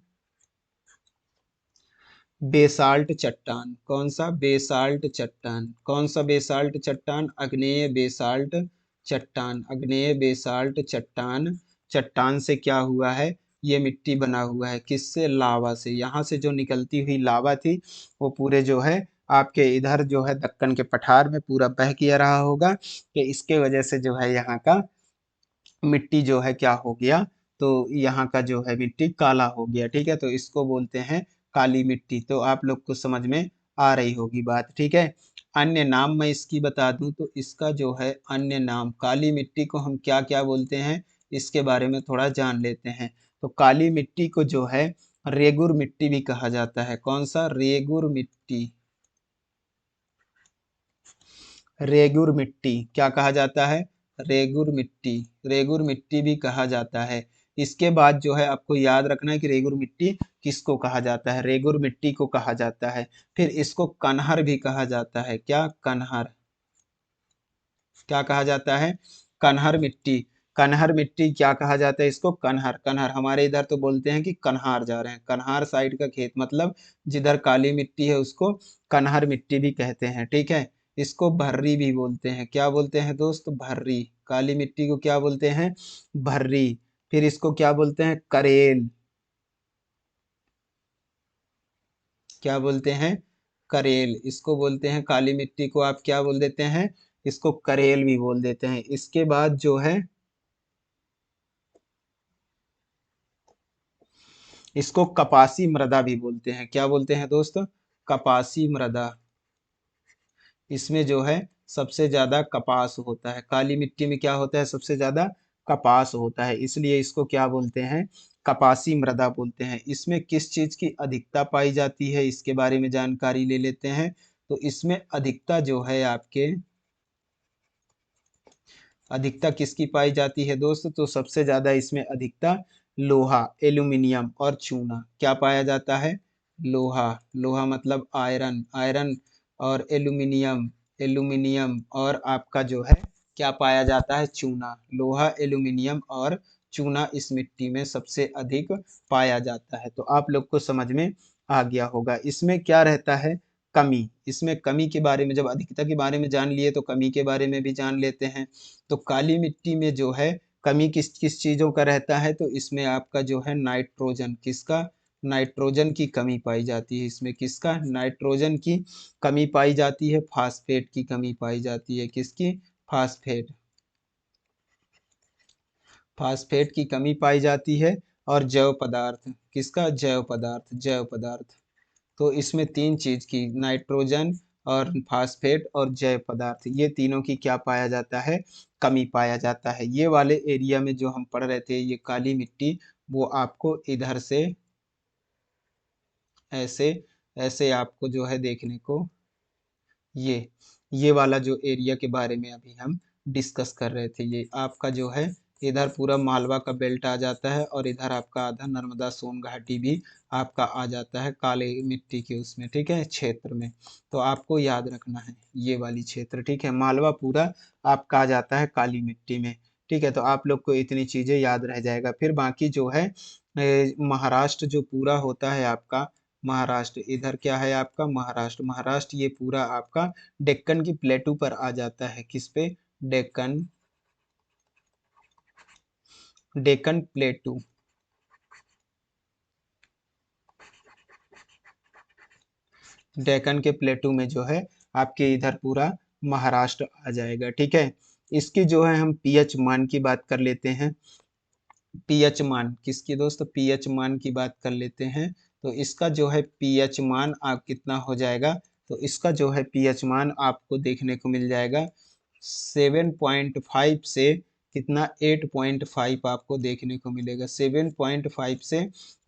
बेसाल्ट चट्टान। कौन सा? बेसाल्ट चट्टान। कौन सा बेसाल्ट चट्टान? आग्नेय बेसाल्ट चट्टान। आग्नेय बेसाल्ट चट्टान, चट्टान से क्या हुआ है? ये मिट्टी बना हुआ है। किससे? लावा से। यहाँ से जो निकलती हुई लावा थी वो पूरे जो है आपके इधर जो है दक्कन के पठार में पूरा बह किया रहा होगा, कि इसके वजह से जो है यहाँ का मिट्टी जो है क्या हो गया? तो यहाँ का जो है मिट्टी काला हो गया। ठीक है, तो इसको बोलते हैं काली मिट्टी। तो आप लोग को समझ में आ रही होगी बात। ठीक है, अन्य नाम मैं इसकी बता दूं, तो इसका जो है अन्य नाम, काली मिट्टी को हम क्या क्या बोलते हैं, इसके बारे में थोड़ा जान लेते हैं। तो काली मिट्टी को जो है रेगुर मिट्टी भी कहा जाता है। कौन सा? रेगुर मिट्टी। रेगुर मिट्टी क्या कहा जाता है? रेगुर मिट्टी, रेगुर मिट्टी भी कहा जाता है। इसके बाद जो है आपको याद रखना है कि रेगुर मिट्टी किसको कहा जाता है? रेगुर मिट्टी को कहा जाता है। फिर इसको कन्हर भी कहा जाता है। क्या? कन्हर। क्या कहा जाता है? कन्हर मिट्टी। कन्हर मिट्टी क्या कहा जाता है इसको? कन्हर। कन्हर हमारे इधर तो बोलते हैं कि कन्हार जा रहे हैं, कन्हार साइड का खेत, मतलब जिधर काली मिट्टी है उसको कन्हर मिट्टी भी कहते हैं। ठीक है, इसको भर्री भी बोलते हैं। क्या बोलते हैं दोस्त? भर्री। काली मिट्टी को क्या बोलते हैं? भर्री। फिर इसको क्या बोलते हैं? करेल। क्या बोलते हैं? करेल। इसको बोलते हैं, काली मिट्टी को आप क्या बोल देते हैं? इसको करेल भी बोल देते हैं। इसके बाद जो है इसको कपासी मृदा भी बोलते हैं। क्या बोलते हैं दोस्त? कपासी मृदा। इसमें जो है सबसे ज्यादा कपास होता है। काली मिट्टी में क्या होता है? सबसे ज्यादा कपास होता है, इसलिए इसको क्या बोलते हैं? कपासी मृदा बोलते हैं। इसमें किस चीज की अधिकता पाई जाती है, इसके बारे में जानकारी ले लेते हैं। तो इसमें अधिकता जो है आपके, अधिकता किसकी पाई जाती है दोस्त? तो सबसे ज्यादा इसमें अधिकता लोहा, एल्यूमिनियम और चूना। क्या पाया जाता है? लोहा। लोहा मतलब आयरन, आयरन और एल्यूमिनियम, एल्यूमिनियम और आपका जो है क्या पाया जाता है? चूना। लोहा, एल्यूमिनियम और चूना इस मिट्टी में सबसे अधिक पाया जाता है। तो आप लोग को समझ में आ गया होगा। इसमें क्या रहता है? कमी। इसमें कमी के बारे में, जब अधिकता के बारे में जान लिए तो कमी के बारे में भी जान लेते हैं। तो काली मिट्टी में जो है कमी किस किस चीजों का रहता है? तो इसमें आपका जो है नाइट्रोजन, किसका? नाइट्रोजन की कमी पाई जाती है। इसमें किसका? नाइट्रोजन की कमी पाई जाती है। फास्फेट की कमी पाई जाती है। किसकी? फास्फेट। फास्फेट की कमी पाई जाती है। और जैव पदार्थ, किसका? जैव पदार्थ, जैव पदार्थ। तो इसमें तीन चीज की, नाइट्रोजन और फास्फेट और जैव पदार्थ, ये तीनों की क्या पाया जाता है? कमी पाया जाता है। ये वाले एरिया में जो हम पढ़ रहे थे, ये काली मिट्टी, वो आपको इधर से ऐसे ऐसे आपको जो है देखने को, ये वाला जो एरिया के बारे में अभी हम डिस्कस कर रहे थे, ये आपका जो है इधर पूरा मालवा का बेल्ट आ जाता है और इधर आपका आधा नर्मदा सोन घाटी भी आपका आ जाता है काले मिट्टी के उसमें, ठीक है, क्षेत्र में। तो आपको याद रखना है ये वाली क्षेत्र, ठीक है, मालवा पूरा आपका आ जाता है काली मिट्टी में, ठीक है। तो आप लोग को इतनी चीजें याद रह जाएगा। फिर बाकी जो है महाराष्ट्र जो पूरा होता है आपका, महाराष्ट्र इधर क्या है आपका महाराष्ट्र, महाराष्ट्र ये पूरा आपका डेक्कन की प्लेटू पर आ जाता है। किस पे? डेक्कन, डेक्कन प्लेटू, डेक्कन के प्लेटू में जो है आपके इधर पूरा महाराष्ट्र आ जाएगा, ठीक है। इसकी जो है हम पीएच मान की बात कर लेते हैं। पीएच मान किसकी दोस्त? पीएच मान की बात कर लेते हैं। तो इसका जो है पीएच मान आप कितना हो जाएगा? तो इसका जो है पीएच मान आपको देखने को मिल जाएगा 7.5 से कितना 8.5 आपको देखने को मिलेगा। 7.5 से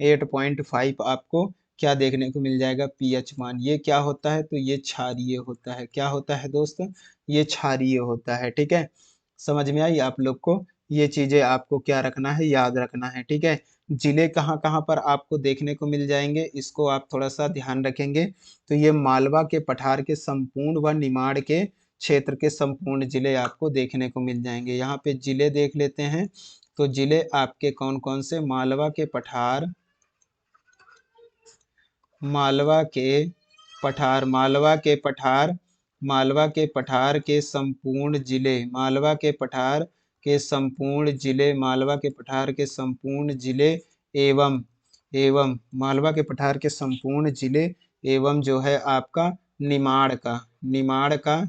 8.5 आपको क्या देखने को मिल जाएगा? पीएच मान। ये क्या होता है? तो ये क्षारीय होता है। क्या होता है दोस्त? ये क्षारीय होता है, ठीक है। समझ में आई आप लोग को? ये चीजें आपको क्या रखना है? याद रखना है, ठीक है। जिले कहाँ कहाँ पर आपको देखने को मिल जाएंगे, इसको आप थोड़ा सा ध्यान रखेंगे। तो ये मालवा के पठार के संपूर्ण व निमाड़ के क्षेत्र के संपूर्ण जिले आपको देखने को मिल जाएंगे। यहाँ पे जिले देख लेते हैं। तो जिले आपके कौन कौन से? मालवा के पठार, मालवा के पठार, मालवा के पठार, मालवा के पठार के संपूर्ण जिले, मालवा के पठार के संपूर्ण जिले, मालवा के पठार के संपूर्ण जिले एवं एवं मालवा के पठार के संपूर्ण जिले एवं जो है आपका निमाड़ का, निमाड़ का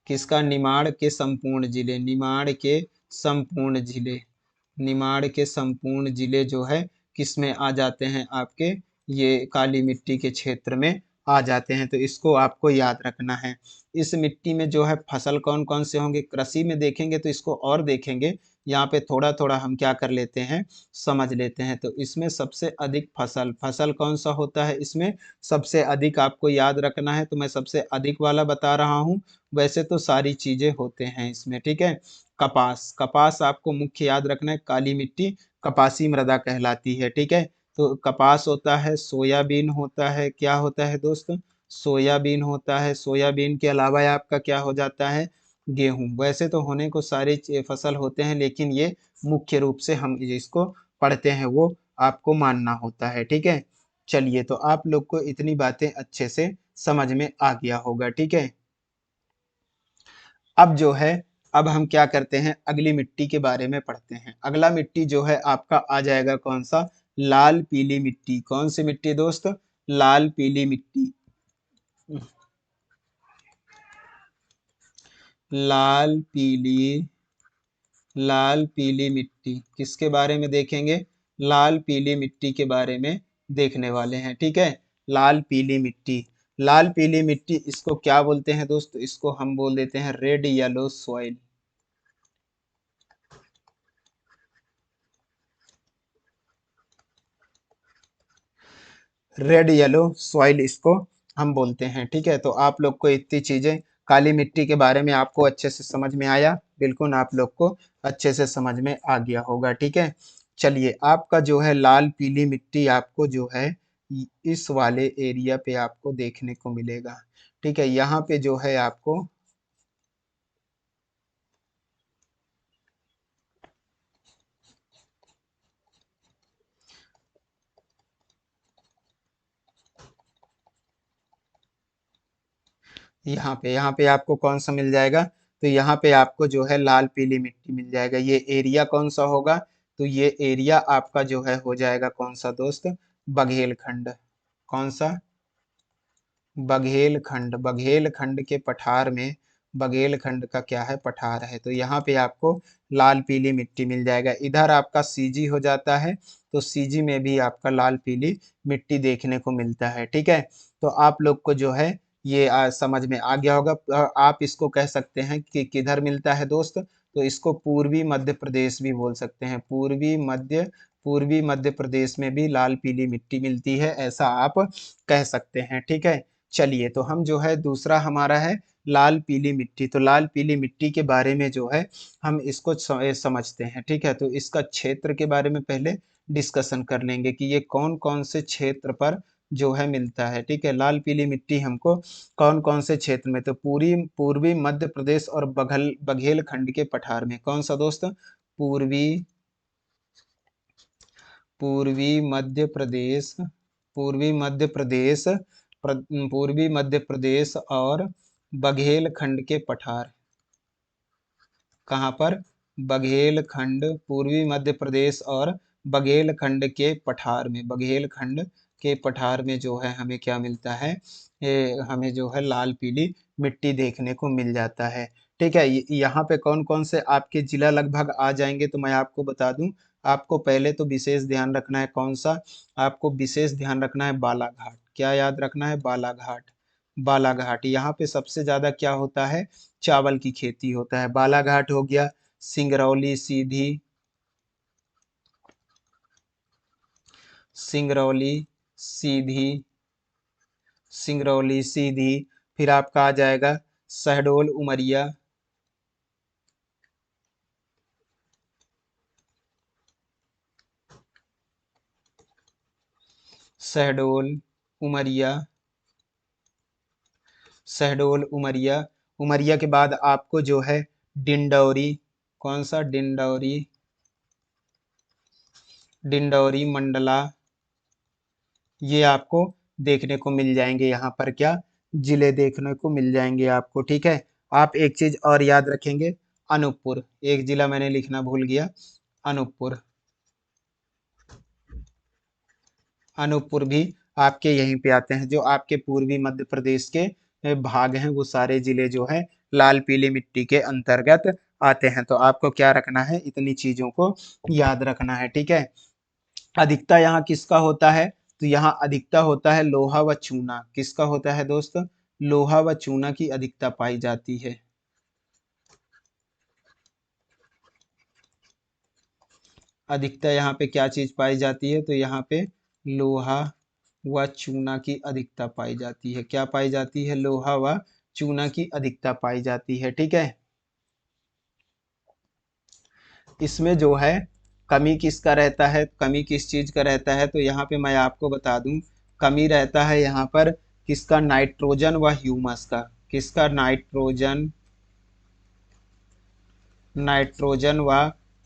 किसका? निमाड़ के संपूर्ण जिले, निमाड़ के संपूर्ण जिले, निमाड़ के संपूर्ण जिले जो है किस में आ जाते हैं? आपके ये काली मिट्टी के क्षेत्र में आ जाते हैं। तो इसको आपको याद रखना है। इस मिट्टी में जो है फसल कौन कौन से होंगे? कृषि में देखेंगे तो इसको और देखेंगे, यहाँ पे थोड़ा थोड़ा हम क्या कर लेते हैं? समझ लेते हैं। तो इसमें सबसे अधिक फसल, फसल कौन सा होता है इसमें सबसे अधिक? आपको याद रखना है। तो मैं सबसे अधिक वाला बता रहा हूँ, वैसे तो सारी चीजें होते हैं इसमें, ठीक है। कपास, कपास आपको मुख्य याद रखना है। काली मिट्टी कपासी मृदा कहलाती है, ठीक है। तो कपास होता है, सोयाबीन होता है, क्या होता है दोस्त? सोयाबीन होता है। सोयाबीन के अलावा आपका क्या हो जाता है? गेहूं। वैसे तो होने को सारे फसल होते हैं, लेकिन ये मुख्य रूप से हम जिसको पढ़ते हैं वो आपको मानना होता है, ठीक है। चलिए, तो आप लोग को इतनी बातें अच्छे से समझ में आ गया होगा, ठीक है। अब जो है, अब हम क्या करते हैं? अगली मिट्टी के बारे में पढ़ते हैं। अगला मिट्टी जो है आपका आ जाएगा कौन सा? लाल पीली मिट्टी। कौन सी मिट्टी दोस्त? लाल पीली मिट्टी। लाल पीली, लाल पीली मिट्टी किसके बारे में देखेंगे? लाल पीली मिट्टी के बारे में देखने वाले हैं, ठीक है। लाल पीली मिट्टी, लाल पीली मिट्टी इसको क्या बोलते हैं दोस्त? इसको हम बोल देते हैं red yellow soil. Red yellow soil इसको हम बोलते हैं, ठीक है। तो आप लोग को इतनी चीजें काली मिट्टी के बारे में आपको अच्छे से समझ में आया? बिल्कुल आप लोग को अच्छे से समझ में आ गया होगा, ठीक है। चलिए, आपका जो है लाल पीली मिट्टी आपको जो है इस वाले एरिया पे आपको देखने को मिलेगा, ठीक है। यहाँ पे जो है आपको, यहाँ पे आपको कौन सा मिल जाएगा? तो यहाँ पे आपको जो है लाल पीली मिट्टी मिल जाएगा। ये एरिया कौन सा होगा? तो ये एरिया आपका जो है हो जाएगा कौन सा दोस्त? बघेलखंड। कौन सा? बघेलखंड। बघेलखंड के पठार में, बघेलखंड का क्या है? पठार है। तो यहाँ पे आपको लाल पीली मिट्टी मिल जाएगा। इधर आपका सीजी हो जाता है, तो सीजी में भी आपका लाल पीली मिट्टी देखने को मिलता है, ठीक है। तो आप लोग को जो है ये समझ में आ गया होगा। आप इसको कह सकते हैं कि किधर मिलता है दोस्त? तो इसको पूर्वी मध्य प्रदेश भी बोल सकते हैं। पूर्वी मध्य प्रदेश में भी लाल पीली मिट्टी मिलती है, ऐसा आप कह सकते हैं, ठीक है। चलिए, तो हम जो है दूसरा हमारा है लाल पीली मिट्टी। तो लाल पीली मिट्टी के बारे में जो है हम इसको समझते हैं, ठीक है। तो इसका क्षेत्र के बारे में पहले डिस्कशन कर लेंगे कि ये कौन कौन से क्षेत्र पर जो है मिलता है, ठीक है। लाल पीली मिट्टी हमको कौन कौन से क्षेत्र में, तो पूर्वी मध्य प्रदेश और बघेल खंड के पठार में। कौन सा दोस्त? पूर्वी पूर्वी मध्य प्रदेश, पूर्वी मध्य प्रदेश पूर्वी मध्य प्रदेश और बघेलखंड के पठार। कहाँ पर? बघेलखंड, पूर्वी मध्य प्रदेश और बघेलखंड के पठार में। बघेलखंड के पठार में जो है हमें क्या मिलता है? हमें जो है लाल पीली मिट्टी देखने को मिल जाता है, ठीक है। यहाँ पे कौन कौन से आपके जिला लगभग आ जाएंगे तो मैं आपको बता दूं। आपको पहले तो विशेष ध्यान रखना है, कौन सा? आपको विशेष ध्यान रखना है बालाघाट। क्या याद रखना है? बालाघाट। बालाघाट यहाँ पे सबसे ज्यादा क्या होता है? चावल की खेती होता है। बालाघाट हो गया, सिंगरौली सीधी, सिंगरौली सीधी, सिंगरौली सीधी, फिर आपका आ जाएगा शहडोल उमरिया, शहडोल उमरिया, शहडोल उमरिया। उमरिया के बाद आपको जो है डिंडौरी। कौन सा? डिंडौरी, डिंडौरी मंडला। ये आपको देखने को मिल जाएंगे, यहाँ पर क्या जिले देखने को मिल जाएंगे आपको, ठीक है। आप एक चीज और याद रखेंगे, अनूपपुर। एक जिला मैंने लिखना भूल गया, अनूपपुर। अनूपपुर भी आपके यहीं पे आते हैं। जो आपके पूर्वी मध्य प्रदेश के भाग हैं वो सारे जिले जो है लाल पीली मिट्टी के अंतर्गत आते हैं। तो आपको क्या रखना है? इतनी चीजों को याद रखना है, ठीक है। अधिकता यहाँ किसका होता है? तो यहाँ अधिकता होता है लोहा व चूना। किसका होता है दोस्त? लोहा व चूना की अधिकता पाई जाती है। अधिकता यहाँ पे क्या चीज पाई जाती है? तो यहाँ पे लोहा व चूना की अधिकता पाई जाती है। क्या पाई जाती है? लोहा व चूना की अधिकता पाई जाती है, ठीक है। इसमें जो है कमी किसका रहता है? कमी किस चीज का रहता है? तो यहाँ पे मैं आपको बता दूं, कमी रहता है यहाँ पर किसका? नाइट्रोजन व ह्यूमस का। किसका? नाइट्रोजन, नाइट्रोजन व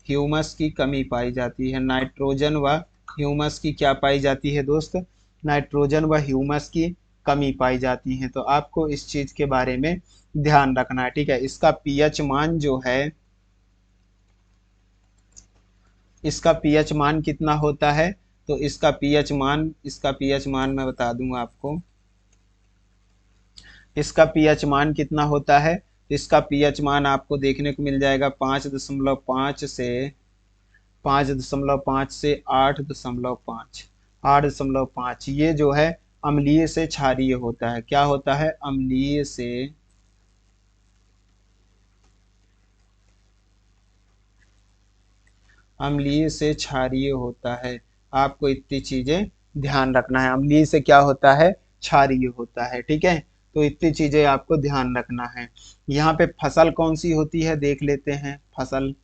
ह्यूमस की कमी पाई जाती है। नाइट्रोजन व ह्यूमस की क्या पाई जाती है दोस्त? नाइट्रोजन व ह्यूमस की कमी पाई जाती है। तो आपको इस चीज के बारे में ध्यान रखना है, ठीक है। इसका पीएच मान जो है, इसका पीएच मान कितना होता है? तो इसका पीएच मान मैं बता दूं आपको। इसका पीएच मान कितना होता है? इसका पीएच मान आपको देखने को मिल जाएगा 5.5 से 5.5 से 8.5, 8.5। ये जो है अम्लीय से क्षारीय होता है। क्या होता है? अम्लीय से, अम्लीय से क्षारीय होता है। आपको इतनी चीजें ध्यान रखना है। अम्लीय से क्या होता है? क्षारीय होता है, ठीक है। तो इतनी चीजें आपको ध्यान रखना है। यहाँ पे फसल कौन सी होती है देख लेते हैं। फसल,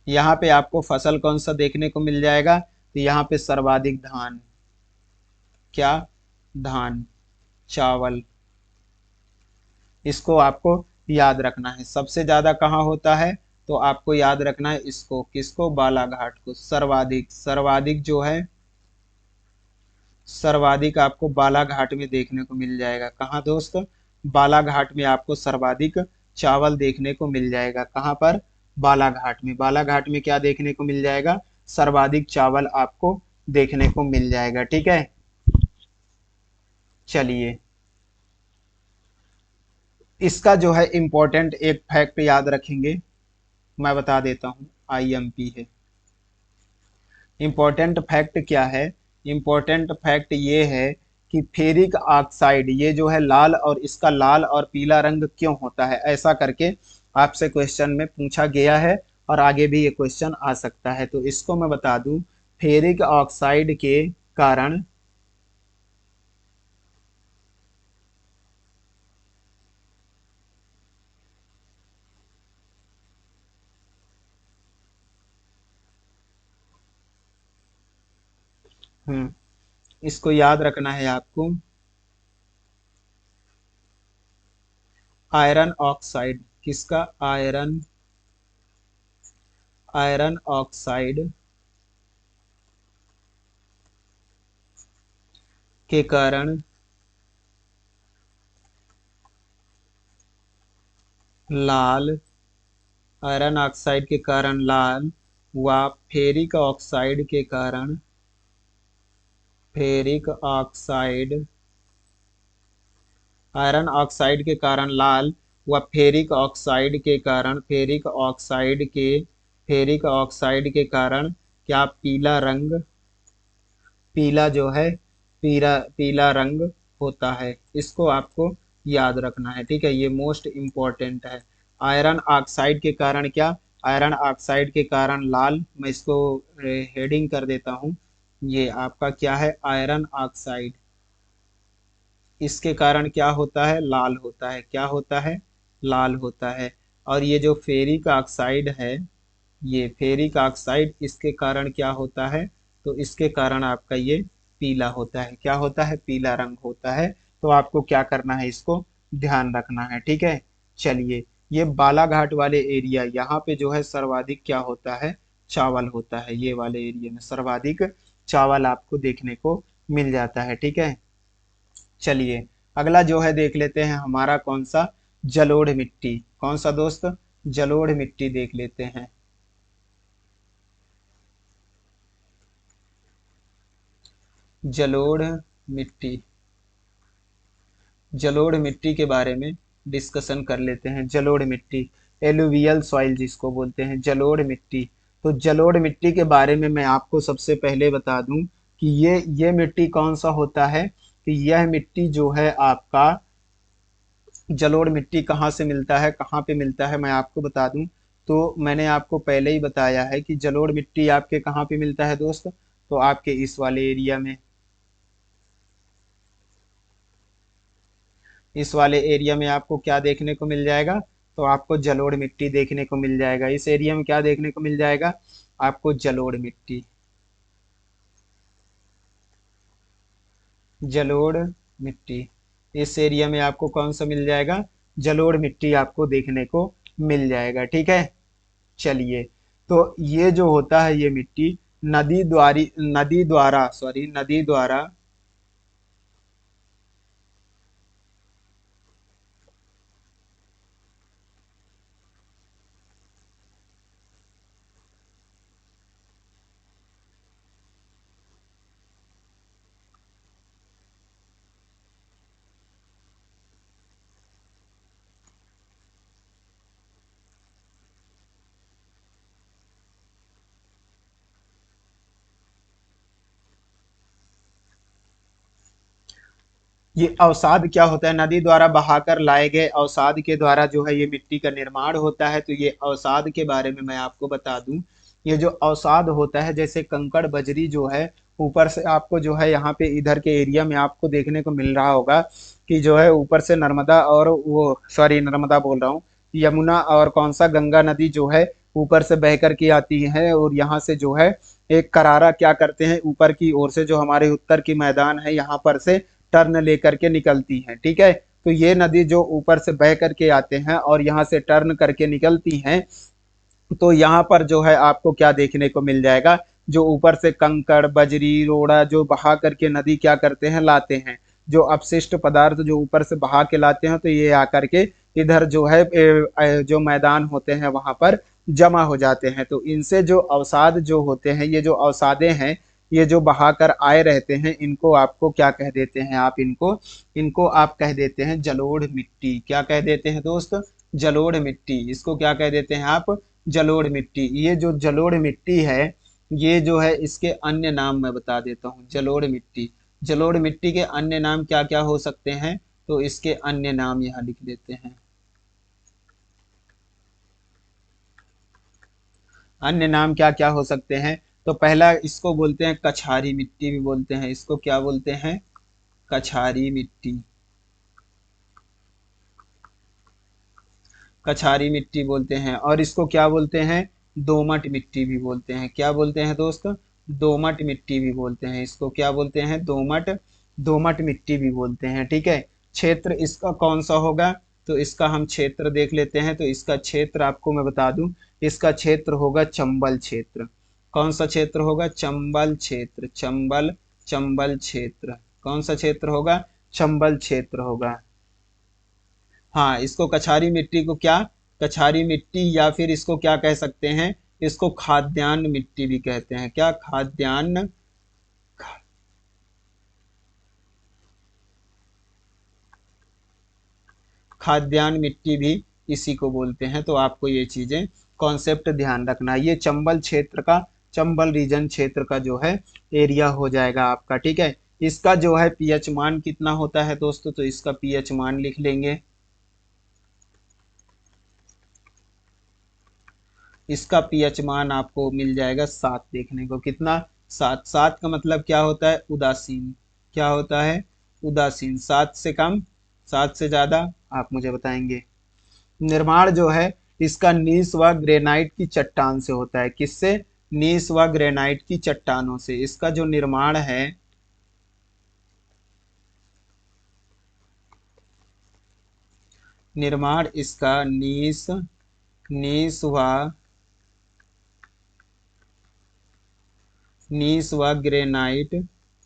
यहाँ पे आपको फसल कौन सा देखने को मिल जाएगा? तो यहाँ पे सर्वाधिक धान। क्या? धान, चावल। इसको आपको याद रखना है। सबसे ज्यादा कहाँ होता है? तो आपको याद रखना है इसको। किसको? बालाघाट को। सर्वाधिक, सर्वाधिक जो है, सर्वाधिक आपको बालाघाट में देखने को मिल जाएगा। कहाँ दोस्त? बालाघाट में आपको सर्वाधिक चावल देखने को मिल जाएगा। कहाँ पर? बालाघाट में। बालाघाट में क्या देखने को मिल जाएगा? सर्वाधिक चावल आपको देखने को मिल जाएगा, ठीक है। चलिए, इसका जो है इम्पोर्टेंट एक फैक्ट याद रखेंगे, मैं बता देता हूँ। आईएमपी है। इम्पोर्टेंट फैक्ट क्या है? इम्पोर्टेंट फैक्ट ये है कि फेरिक ऑक्साइड, ये जो है लाल, और इसका लाल और पीला रंग क्यों होता है, ऐसा करके आपसे क्वेश्चन में पूछा गया है और आगे भी ये क्वेश्चन आ सकता है। तो इसको मैं बता दूं, फेरिक ऑक्साइड के कारण, इसको याद रखना है आपको। आयरन ऑक्साइड किसका, आयरन, आयरन ऑक्साइड के कारण लाल, आयरन ऑक्साइड के कारण लाल व फेरिक ऑक्साइड के कारण, फेरिक ऑक्साइड, आयरन ऑक्साइड के कारण लाल व फेरिक ऑक्साइड के कारण, फेरिक ऑक्साइड के, फेरिक ऑक्साइड के कारण क्या पीला रंग, पीला जो है, पीला पीला रंग होता है। इसको आपको याद रखना है, ठीक है, ये मोस्ट इम्पॉर्टेंट है। आयरन ऑक्साइड के कारण क्या, आयरन ऑक्साइड के कारण लाल, मैं इसको हेडिंग कर देता हूँ, ये आपका क्या है, आयरन ऑक्साइड, इसके कारण क्या होता है, लाल होता है, क्या होता है, लाल होता है। और ये जो फेरिक ऑक्साइड है, ये फेरिक ऑक्साइड, इसके कारण क्या होता है, तो इसके कारण आपका ये पीला होता है, क्या होता है, पीला रंग होता है। तो आपको क्या करना है, इसको ध्यान रखना है, ठीक है। चलिए, ये बालाघाट वाले एरिया, यहाँ पे जो है सर्वाधिक क्या होता है, चावल होता है, ये वाले एरिया में सर्वाधिक चावल आपको देखने को मिल जाता है, ठीक है। चलिए, अगला जो है देख लेते हैं हमारा कौन सा, जलोढ़ मिट्टी, कौन सा दोस्त, जलोढ़ मिट्टी देख लेते हैं। जलोढ़ मिट्टी, जलोढ़ मिट्टी के बारे में डिस्कशन कर लेते हैं। जलोढ़ मिट्टी, एलुवियल सॉइल जिसको बोलते हैं, जलोढ़ मिट्टी। तो जलोढ़ मिट्टी के बारे में मैं आपको सबसे पहले बता दूं कि ये मिट्टी कौन सा होता है, कि यह मिट्टी जो है आपका, जलोढ़ मिट्टी कहाँ से मिलता है, कहाँ पे मिलता है, मैं आपको बता दूं। तो मैंने आपको पहले ही बताया है कि जलोढ़ मिट्टी आपके कहाँ पे मिलता है दोस्त, तो आपके इस वाले एरिया में, इस वाले एरिया में आपको क्या देखने को मिल जाएगा, तो आपको जलोढ़ मिट्टी देखने को मिल जाएगा। इस एरिया में क्या देखने को मिल जाएगा, आपको जलोढ़ मिट्टी, जलोढ़ मिट्टी, इस एरिया में आपको कौन सा मिल जाएगा, जलोढ़ मिट्टी आपको देखने को मिल जाएगा, ठीक है। चलिए, तो ये जो होता है, ये मिट्टी नदी द्वारा ये अवसाद क्या होता है, नदी द्वारा बहाकर लाए गए अवसाद के द्वारा जो है ये मिट्टी का निर्माण होता है। तो ये अवसाद के बारे में मैं आपको बता दूं, ये जो अवसाद होता है, जैसे कंकड़ बजरी जो है, ऊपर से आपको जो है यहाँ पे इधर के एरिया में आपको देखने को मिल रहा होगा कि जो है ऊपर से नर्मदा और वो, सॉरी नर्मदा बोल रहा हूँ, यमुना और कौन सा, गंगा नदी जो है ऊपर से बह करके आती है, और यहाँ से जो है एक करारा क्या करते हैं, ऊपर की ओर से जो हमारे उत्तर की मैदान है यहाँ पर से टर्न लेकर के निकलती हैं, ठीक है। तो ये नदी जो ऊपर से बह करके आते हैं और यहाँ से टर्न करके निकलती हैं, तो यहाँ पर जो है आपको क्या देखने को मिल जाएगा, जो ऊपर से कंकड़ बजरी रोड़ा जो बहा करके नदी क्या करते हैं, लाते हैं, जो अपशिष्ट पदार्थ जो ऊपर से बहा के लाते हैं, तो ये आकर के इधर जो है जो मैदान होते हैं वहां पर जमा हो जाते हैं। तो इनसे जो अवसाद जो होते हैं, ये जो अवसादे हैं, ये जो बहाकर आए रहते हैं, इनको आपको क्या कह देते हैं, आप इनको, इनको आप कह देते हैं जलोढ़ मिट्टी। क्या कह देते हैं दोस्त, जलोढ़ मिट्टी, इसको क्या कह देते हैं आप, जलोढ़ मिट्टी। ये जो जलोढ़ मिट्टी है, ये जो है इसके अन्य नाम मैं बता देता हूँ, जलोढ़ मिट्टी, जलोढ़ मिट्टी के अन्य नाम क्या क्या हो सकते हैं, तो इसके अन्य नाम यहाँ लिख देते हैं। अन्य नाम क्या क्या हो सकते हैं, तो पहला इसको बोलते हैं कछारी मिट्टी भी बोलते हैं, इसको क्या बोलते हैं, कछारी मिट्टी, कछारी मिट्टी बोलते हैं। और इसको क्या बोलते हैं, दोमट मिट्टी भी बोलते हैं, क्या बोलते हैं दोस्त, दोमट मिट्टी भी बोलते हैं इसको, क्या बोलते हैं, दोमट, दोमट मिट्टी भी बोलते हैं, ठीक है। क्षेत्र इसका कौन सा होगा, तो इसका हम क्षेत्र देख लेते हैं। तो इसका क्षेत्र आपको मैं बता दूं, इसका क्षेत्र होगा चंबल क्षेत्र। कौन सा क्षेत्र होगा, चंबल क्षेत्र, चंबल, चंबल क्षेत्र। कौन सा क्षेत्र होगा, चंबल क्षेत्र होगा। हाँ, इसको कछारी मिट्टी को क्या, कछारी मिट्टी, या फिर इसको क्या कह सकते हैं, इसको खाद्यान्न मिट्टी भी कहते हैं। क्या, खाद्यान्न, खाद्यान्न मिट्टी भी इसी को बोलते हैं। तो आपको ये चीजें कॉन्सेप्ट ध्यान रखना। ये चंबल क्षेत्र का, चंबल रीजन क्षेत्र का जो है एरिया हो जाएगा आपका, ठीक है। इसका जो है पीएच मान कितना होता है दोस्तों, तो इसका पीएच मान लिख लेंगे। इसका पीएच मान आपको मिल जाएगा 7 देखने को। कितना, 7। 7 का मतलब क्या होता है, उदासीन। क्या होता है, उदासीन। 7 से कम, 7 से ज्यादा, आप मुझे बताएंगे। निर्माण जो है इसका नीस व ग्रेनाइट की चट्टान से होता है। किससे, नीस व ग्रेनाइट की चट्टानों से इसका जो निर्माण है, निर्माण इसका नीस, नीस व, नीस व ग्रेनाइट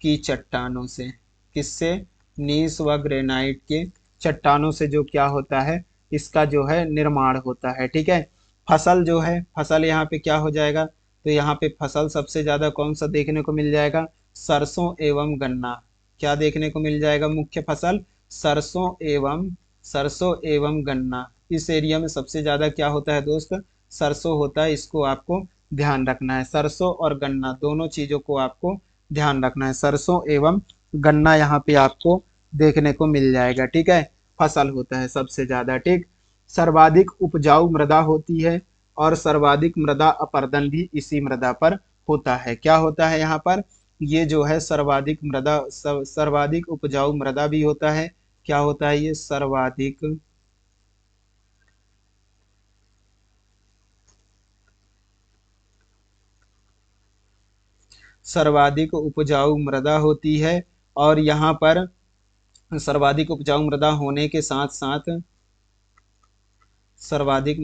की चट्टानों से। किससे, नीस व ग्रेनाइट के चट्टानों से जो क्या होता है, इसका जो है निर्माण होता है, ठीक है। फसल जो है, फसल यहाँ पे क्या हो जाएगा, तो यहाँ पे फसल सबसे ज्यादा कौन सा देखने को मिल जाएगा, सरसों एवं गन्ना। क्या देखने को मिल जाएगा, मुख्य फसल सरसों एवं, सरसों एवं गन्ना। इस एरिया में सबसे ज्यादा क्या होता है दोस्त, सरसों होता है। इसको आपको ध्यान रखना है, सरसों और गन्ना दोनों चीजों को आपको ध्यान रखना है। सरसों एवं गन्ना यहाँ पे आपको देखने को मिल जाएगा, ठीक है। फसल होता है सबसे ज्यादा, ठीक। सर्वाधिक उपजाऊ मृदा होती है, और सर्वाधिक मृदा अपरदन भी इसी मृदा पर होता है। क्या होता है यहाँ पर, ये जो है सर्वाधिक मृदा, सर्वाधिक उपजाऊ मृदा भी होता है। क्या होता है ये, सर्वाधिक, सर्वाधिक उपजाऊ मृदा होती है। और यहाँ पर सर्वाधिक उपजाऊ मृदा होने के साथ साथ, सर्वाधिक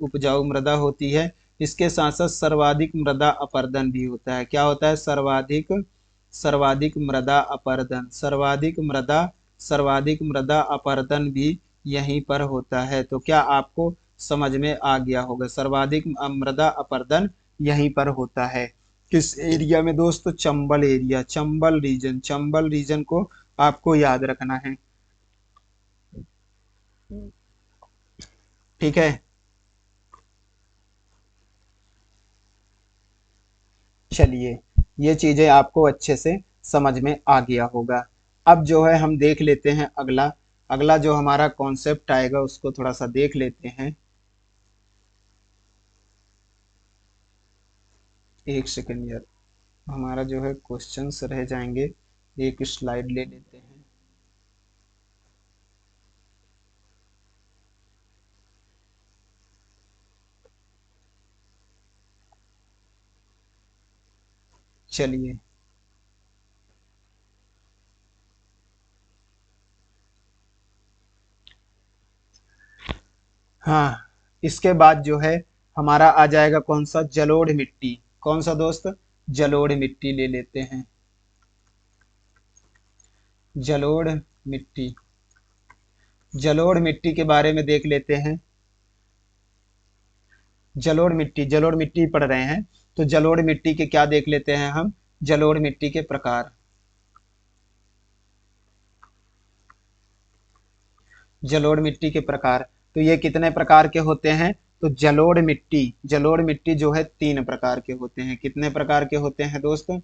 उपजाऊ मृदा होती है, इसके साथ साथ सर्वाधिक मृदा अपरदन भी होता है। क्या होता है, सर्वाधिक, सर्वाधिक मृदा अपरदन, सर्वाधिक मृदा, सर्वाधिक मृदा अपरदन भी यहीं पर होता है। तो क्या आपको समझ में आ गया होगा, सर्वाधिक मृदा अपरदन यहीं पर होता है। किस एरिया में दोस्तों, Chambal area, Chambal region, Chambal region को आपको याद रखना है, ठीक है। चलिए, ये चीजें आपको अच्छे से समझ में आ गया होगा। अब जो है हम देख लेते हैं अगला, अगला जो हमारा कॉन्सेप्ट आएगा उसको थोड़ा सा देख लेते हैं। एक सेकंड यार, हमारा जो है क्वेश्चंस रह जाएंगे, एक स्लाइड ले लेते हैं। चलिए, हाँ, इसके बाद जो है हमारा आ जाएगा कौन सा, जलोढ़ मिट्टी। कौन सा दोस्त, जलोढ़ मिट्टी ले लेते हैं। जलोढ़ मिट्टी, जलोढ़ मिट्टी के बारे में देख लेते हैं। जलोढ़ मिट्टी, जलोढ़ मिट्टी पढ़ रहे हैं, तो जलोढ़ मिट्टी के क्या देख लेते हैं हम, जलोढ़ मिट्टी के प्रकार। जलोढ़ मिट्टी के प्रकार, तो ये कितने प्रकार के होते हैं, तो जलोढ़ मिट्टी, जलोढ़ मिट्टी जो है 3 प्रकार के होते हैं। कितने प्रकार के होते हैं दोस्तों,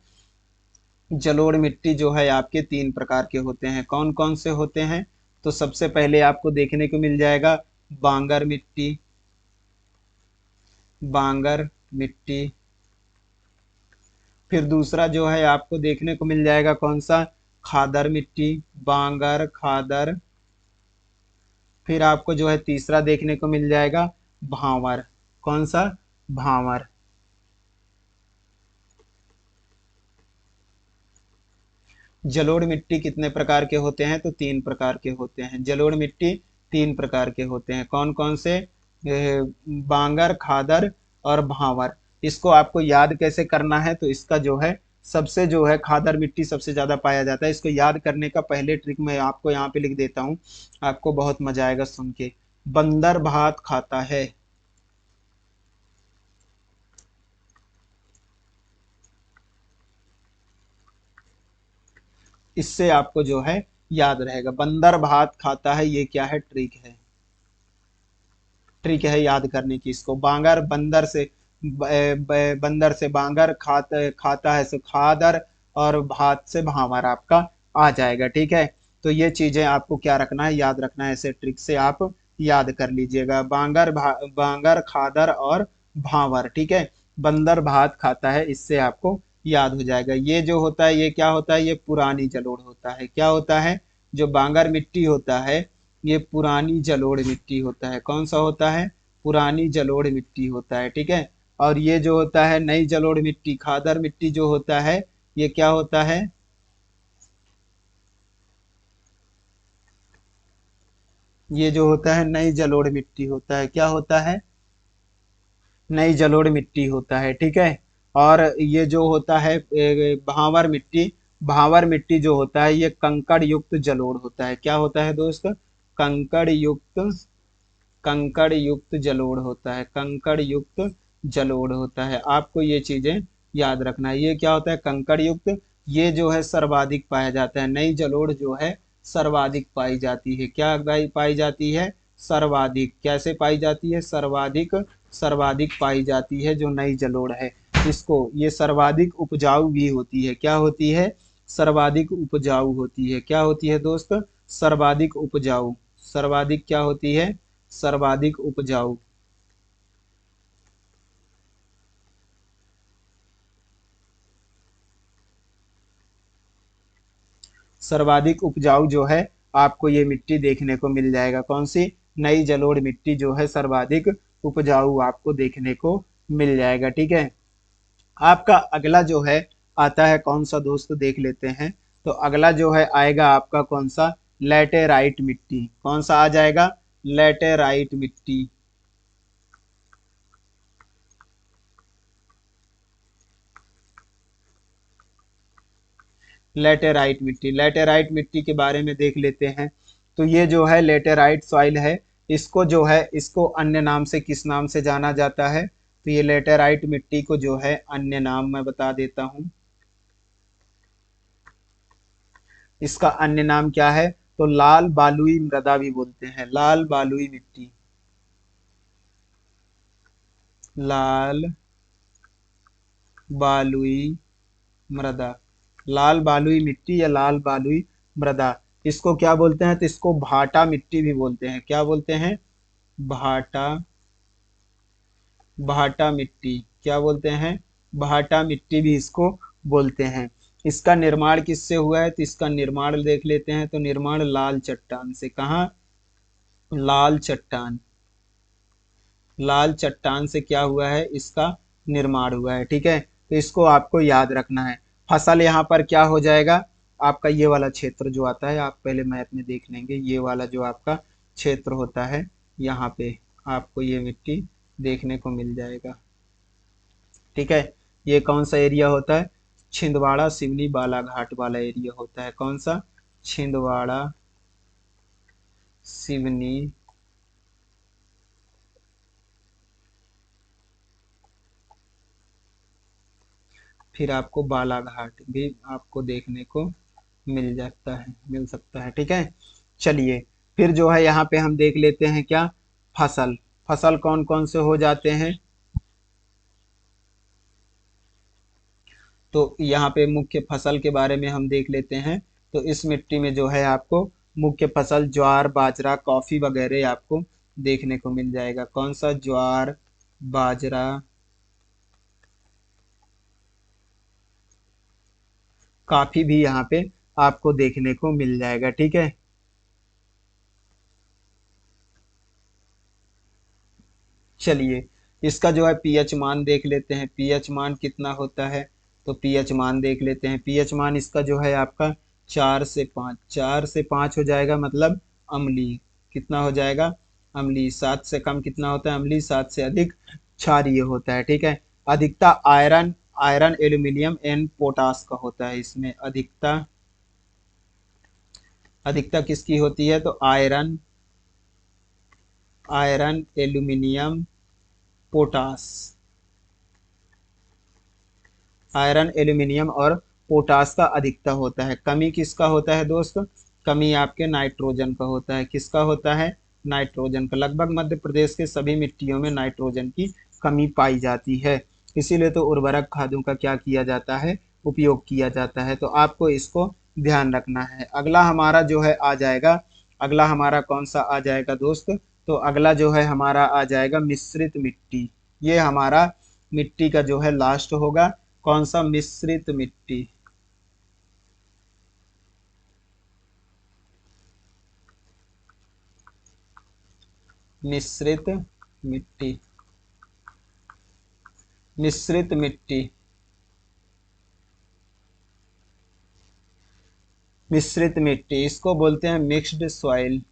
जलोढ़ मिट्टी जो है आपके 3 प्रकार के होते हैं। कौन कौन से होते हैं, तो सबसे पहले आपको देखने को मिल जाएगा बांगर मिट्टी, बांगर मिट्टी। फिर दूसरा जो है आपको देखने को मिल जाएगा कौन सा, खादर मिट्टी, बांगर, खादर। फिर आपको जो है तीसरा देखने को मिल जाएगा भांवर। कौन सा, भांवर। जलोढ़ मिट्टी कितने प्रकार के होते हैं? तो 3 प्रकार के होते हैं। जलोढ़ मिट्टी 3 प्रकार के होते हैं। कौन कौन से? बांगर, खादर और भांवर। इसको आपको याद कैसे करना है? तो इसका जो है सबसे जो है खादर मिट्टी सबसे ज्यादा पाया जाता है। इसको याद करने का पहले ट्रिक मैं आपको यहाँ पे लिख देता हूँ, आपको बहुत मजा आएगा सुन के। बंदर भात खाता है। इससे आपको जो है याद रहेगा, बंदर भात खाता है, ये क्या है? ट्रिक है। ट्रिक है याद करने की इसको। बांगर, बंदर से बंदर से बांगर, खाता है से खादर, और भात से भावर आपका आ जाएगा। ठीक है, तो ये चीजें आपको क्या रखना है? याद रखना है। ऐसे ट्रिक से आप याद कर लीजिएगा। बांगर, खादर और भावर। ठीक है, बंदर भात खाता है, इससे आपको याद हो जाएगा। ये जो होता है ये क्या होता है? ये पुरानी जलोढ़ होता है। क्या होता है? जो बांगर मिट्टी होता है ये पुरानी जलोढ़ मिट्टी होता है। कौन सा होता है? पुरानी जलोढ़ मिट्टी होता है। ठीक है, और ये जो होता है नई जलोढ़ मिट्टी, खादर मिट्टी जो होता है, ये क्या होता है? ये जो होता है नई जलोढ़ मिट्टी होता है। क्या होता है? नई जलोढ़ मिट्टी होता है। ठीक है, और ये जो होता है भांवर मिट्टी, भांवर मिट्टी जो होता है ये कंकड़ युक्त जलोढ़ होता है। क्या होता है दोस्त? कंकड़ युक्त, कंकड़ युक्त जलोढ़ होता है। कंकड़ युक्त जलोढ़ होता है। आपको ये चीजें याद रखना है। ये क्या होता है? कंकड़ युक्त। ये जो है सर्वाधिक पाया जाता है। नई जलोढ़ जो है सर्वाधिक पाई जाती है। क्या पाई जाती है? सर्वाधिक। कैसे पाई जाती है? सर्वाधिक। सर्वाधिक पाई जाती है जो नई जलोढ़ है। इसको ये सर्वाधिक उपजाऊ भी होती है। क्या होती है? सर्वाधिक उपजाऊ होती है। क्या होती है दोस्त? सर्वाधिक उपजाऊ। सर्वाधिक क्या होती है? सर्वाधिक उपजाऊ। सर्वाधिक उपजाऊ जो है आपको ये मिट्टी देखने को मिल जाएगा। कौन सी? नई जलोढ़ मिट्टी जो है सर्वाधिक उपजाऊ आपको देखने को मिल जाएगा। ठीक है, आपका अगला जो है आता है कौन सा दोस्त? देख लेते हैं। तो अगला जो है आएगा आपका कौन सा? लेटेराइट मिट्टी। कौन सा आ जाएगा? लेटेराइट मिट्टी। लेटेराइट मिट्टी। लेटेराइट मिट्टी के बारे में देख लेते हैं। तो ये जो है लेटेराइट सॉइल है। इसको जो है इसको अन्य नाम से किस नाम से जाना जाता है? तो ये लेटेराइट मिट्टी को जो है अन्य नाम मैं बता देता हूँ। इसका अन्य नाम क्या है? तो लाल बालुई मृदा भी बोलते हैं। लाल बालुई मिट्टी। लाल बालुई मृदा। लाल बालुई मिट्टी या लाल बालुई मृदा, इसको क्या बोलते हैं? तो इसको भाटा मिट्टी भी बोलते हैं। क्या बोलते हैं? भाटा। भाटा मिट्टी। क्या बोलते हैं? भाटा मिट्टी भी इसको बोलते हैं। इसका निर्माण किससे हुआ है? तो इसका निर्माण देख लेते हैं। तो निर्माण लाल चट्टान से। कहाँ? लाल चट्टान। लाल चट्टान से क्या हुआ है? इसका निर्माण हुआ है। ठीक है, तो इसको आपको याद रखना है। फसल यहाँ पर क्या हो जाएगा? आपका ये वाला क्षेत्र जो आता है, आप पहले मैप में देख लेंगे, ये वाला जो आपका क्षेत्र होता है यहाँ पे आपको ये मिट्टी देखने को मिल जाएगा। ठीक है, ये कौन सा एरिया होता है? छिंदवाड़ा, सिवनी, बालाघाट वाला एरिया होता है। कौन सा? छिंदवाड़ा, सिवनी, फिर आपको बालाघाट भी आपको देखने को मिल सकता है। ठीक है, चलिए फिर जो है यहाँ पे हम देख लेते हैं क्या? फसल। फसल कौन कौन से हो जाते हैं? तो यहाँ पे मुख्य फसल के बारे में हम देख लेते हैं। तो इस मिट्टी में जो है आपको मुख्य फसल ज्वार, बाजरा, कॉफी वगैरह आपको देखने को मिल जाएगा। कौन सा? ज्वार, बाजरा, काफी भी यहाँ पे आपको देखने को मिल जाएगा। ठीक है, चलिए इसका जो है पीएच मान देख लेते हैं। पीएच मान कितना होता है? तो पीएच मान देख लेते हैं। पीएच मान इसका जो है आपका 4 से 5 हो जाएगा, मतलब अम्लीय। कितना हो जाएगा? अम्लीय। 7 से कम कितना होता है? अम्लीय। 7 से अधिक क्षारीय होता है। ठीक है। अधिकता आयरन, एल्यूमिनियम एंड पोटास का होता है। इसमें अधिकता किसकी होती है? तो iron, aluminium, potash. Iron, aluminium और पोटास का अधिकता होता है। कमी किसका होता है दोस्त? कमी आपके नाइट्रोजन का होता है। किसका होता है? नाइट्रोजन का। लगभग मध्य प्रदेश के सभी मिट्टियों में नाइट्रोजन की कमी पाई जाती है। इसीलिए तो उर्वरक खादों का क्या किया जाता है? उपयोग किया जाता है। तो आपको इसको ध्यान रखना है। अगला हमारा जो है आ जाएगा, अगला हमारा कौन सा आ जाएगा दोस्त? तो अगला जो है हमारा आ जाएगा मिश्रित मिट्टी। ये हमारा मिट्टी का जो है लास्ट होगा। कौन सा? मिश्रित मिट्टी। मिश्रित मिट्टी। मिश्रित मिट्टी। मिश्रित मिट्टी, इसको बोलते हैं मिक्स्ड सॉइल।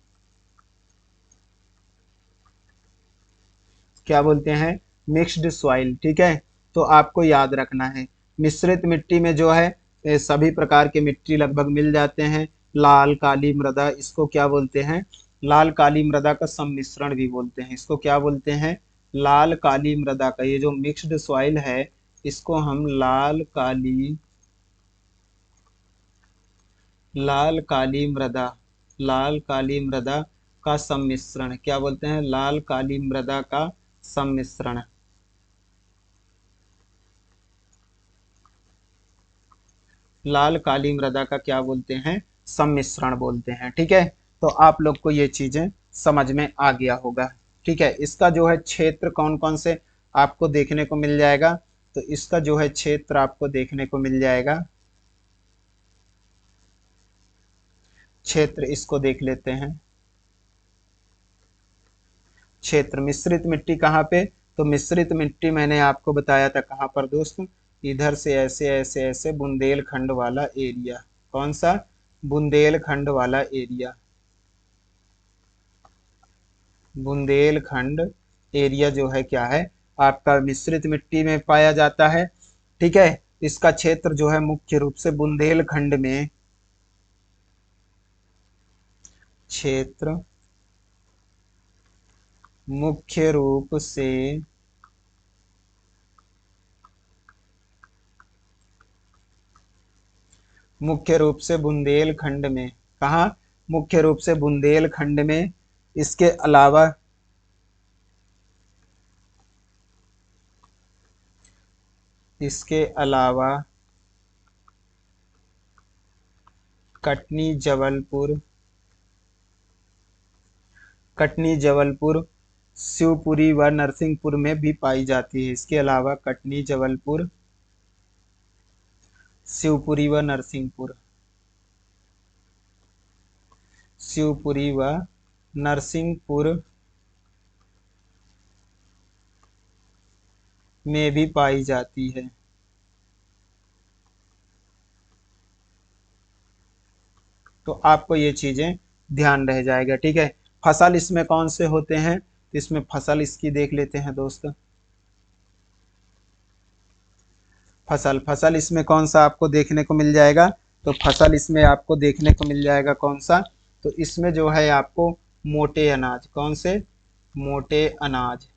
क्या बोलते हैं? Mixed soil. ठीक है। तो आपको याद रखना है, मिश्रित मिट्टी में जो है सभी प्रकार के मिट्टी लगभग मिल जाते हैं। लाल काली मृदा, इसको क्या बोलते हैं? लाल काली मृदा का सम्मिश्रण भी बोलते हैं। इसको क्या बोलते हैं? लाल काली मृदा का। ये जो मिक्स्ड सॉइल है, इसको हम लाल काली मृदा का सम्मिश्रण क्या बोलते हैं? लाल काली मृदा का सम्मिश्रण। लाल काली मृदा का क्या बोलते हैं? सम्मिश्रण बोलते हैं। ठीक है। तो आप लोग को ये चीजें समझ में आ गया होगा। ठीक है। इसका जो है क्षेत्र कौन कौन से आपको देखने को मिल जाएगा? तो इसका जो है क्षेत्र आपको देखने को मिल जाएगा। क्षेत्र इसको देख लेते हैं। क्षेत्र मिश्रित मिट्टी कहाँ पे? तो मिश्रित मिट्टी मैंने आपको बताया था कहाँ पर दोस्त? इधर से ऐसे ऐसे ऐसे बुंदेलखंड वाला एरिया। कौन सा? बुंदेलखंड वाला एरिया। बुंदेलखंड एरिया जो है क्या है? आपका मिश्रित मिट्टी में पाया जाता है। ठीक है। इसका क्षेत्र जो है मुख्य रूप से बुंदेलखंड में, क्षेत्र मुख्य रूप से बुंदेलखंड में। कहाँ? मुख्य रूप से बुंदेलखंड में। इसके अलावा इसके अलावा कटनी, जबलपुर, शिवपुरी व नरसिंहपुर में भी पाई जाती है। इसके अलावा कटनी, जबलपुर, शिवपुरी व नरसिंहपुर, शिवपुरी व नरसिंहपुर में भी पाई जाती है। तो आपको ये चीजें ध्यान रह जाएगा। ठीक है। फसल इसमें कौन से होते हैं? तो इसमें फसल इसकी देख लेते हैं दोस्त। फसल इसमें कौन सा आपको देखने को मिल जाएगा? तो फसल इसमें आपको देखने को मिल जाएगा कौन सा? तो इसमें जो है आपको मोटे अनाज। कौन से? मोटे अनाज।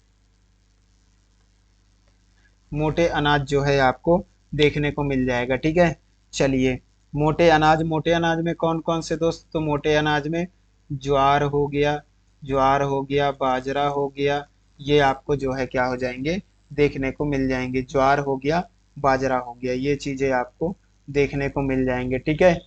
मोटे अनाज जो है आपको देखने को मिल जाएगा। ठीक है। चलिए, मोटे अनाज में कौन कौन से दोस्त? तो मोटे अनाज में ज्वार हो गया, बाजरा हो गया। ये आपको जो है क्या हो जाएंगे? देखने को मिल जाएंगे। ज्वार हो गया, बाजरा हो गया, ये चीजें आपको देखने को मिल जाएंगे। ठीक है।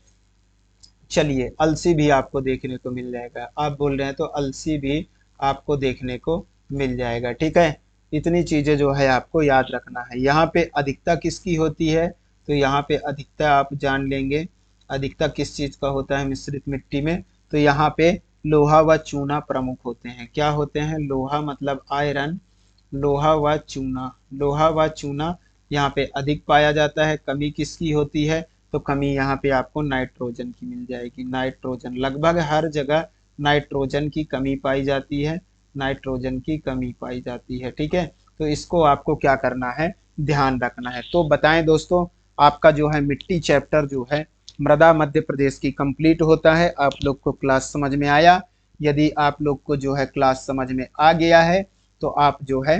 चलिए, अलसी भी आपको देखने को मिल जाएगा। आप बोल रहे हैं तो अलसी भी आपको देखने को मिल जाएगा। ठीक है। इतनी चीजें जो है आपको याद रखना है। यहाँ पे अधिकता किसकी होती है? तो यहाँ पे अधिकता आप जान लेंगे। अधिकता किस चीज का होता है मिश्रित मिट्टी में? तो यहाँ पे लोहा व चूना प्रमुख होते हैं। क्या होते हैं? लोहा मतलब आयरन, लोहा व चूना यहाँ पे अधिक पाया जाता है। कमी किसकी होती है? तो कमी यहाँ पे आपको नाइट्रोजन की मिल जाएगी। नाइट्रोजन, लगभग हर जगह नाइट्रोजन की कमी पाई जाती है, नाइट्रोजन की कमी पाई जाती है। ठीक है, तो इसको आपको क्या करना है, ध्यान रखना है। तो बताएं दोस्तों, आपका जो है मिट्टी चैप्टर जो है मृदा मध्य प्रदेश की कंप्लीट होता है। आप लोग को क्लास समझ में आया? यदि आप लोग को जो है क्लास समझ में आ गया है तो आप जो है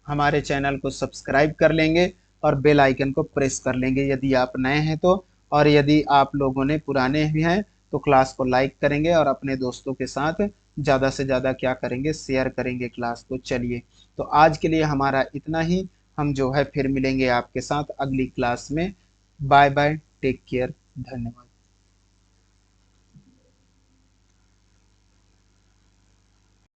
हमारे चैनल को सब्सक्राइब कर लेंगे और बेल आइकन को प्रेस कर लेंगे यदि आप नए हैं तो। और यदि आप लोगों ने पुराने भी हैं तो क्लास को लाइक करेंगे और अपने दोस्तों के साथ ज़्यादा से ज़्यादा क्या करेंगे, शेयर करेंगे क्लास को। चलिए, तो आज के लिए हमारा इतना ही। हम जो है फिर मिलेंगे आपके साथ अगली क्लास में। बाय बाय, टेक केयर, धन्यवाद।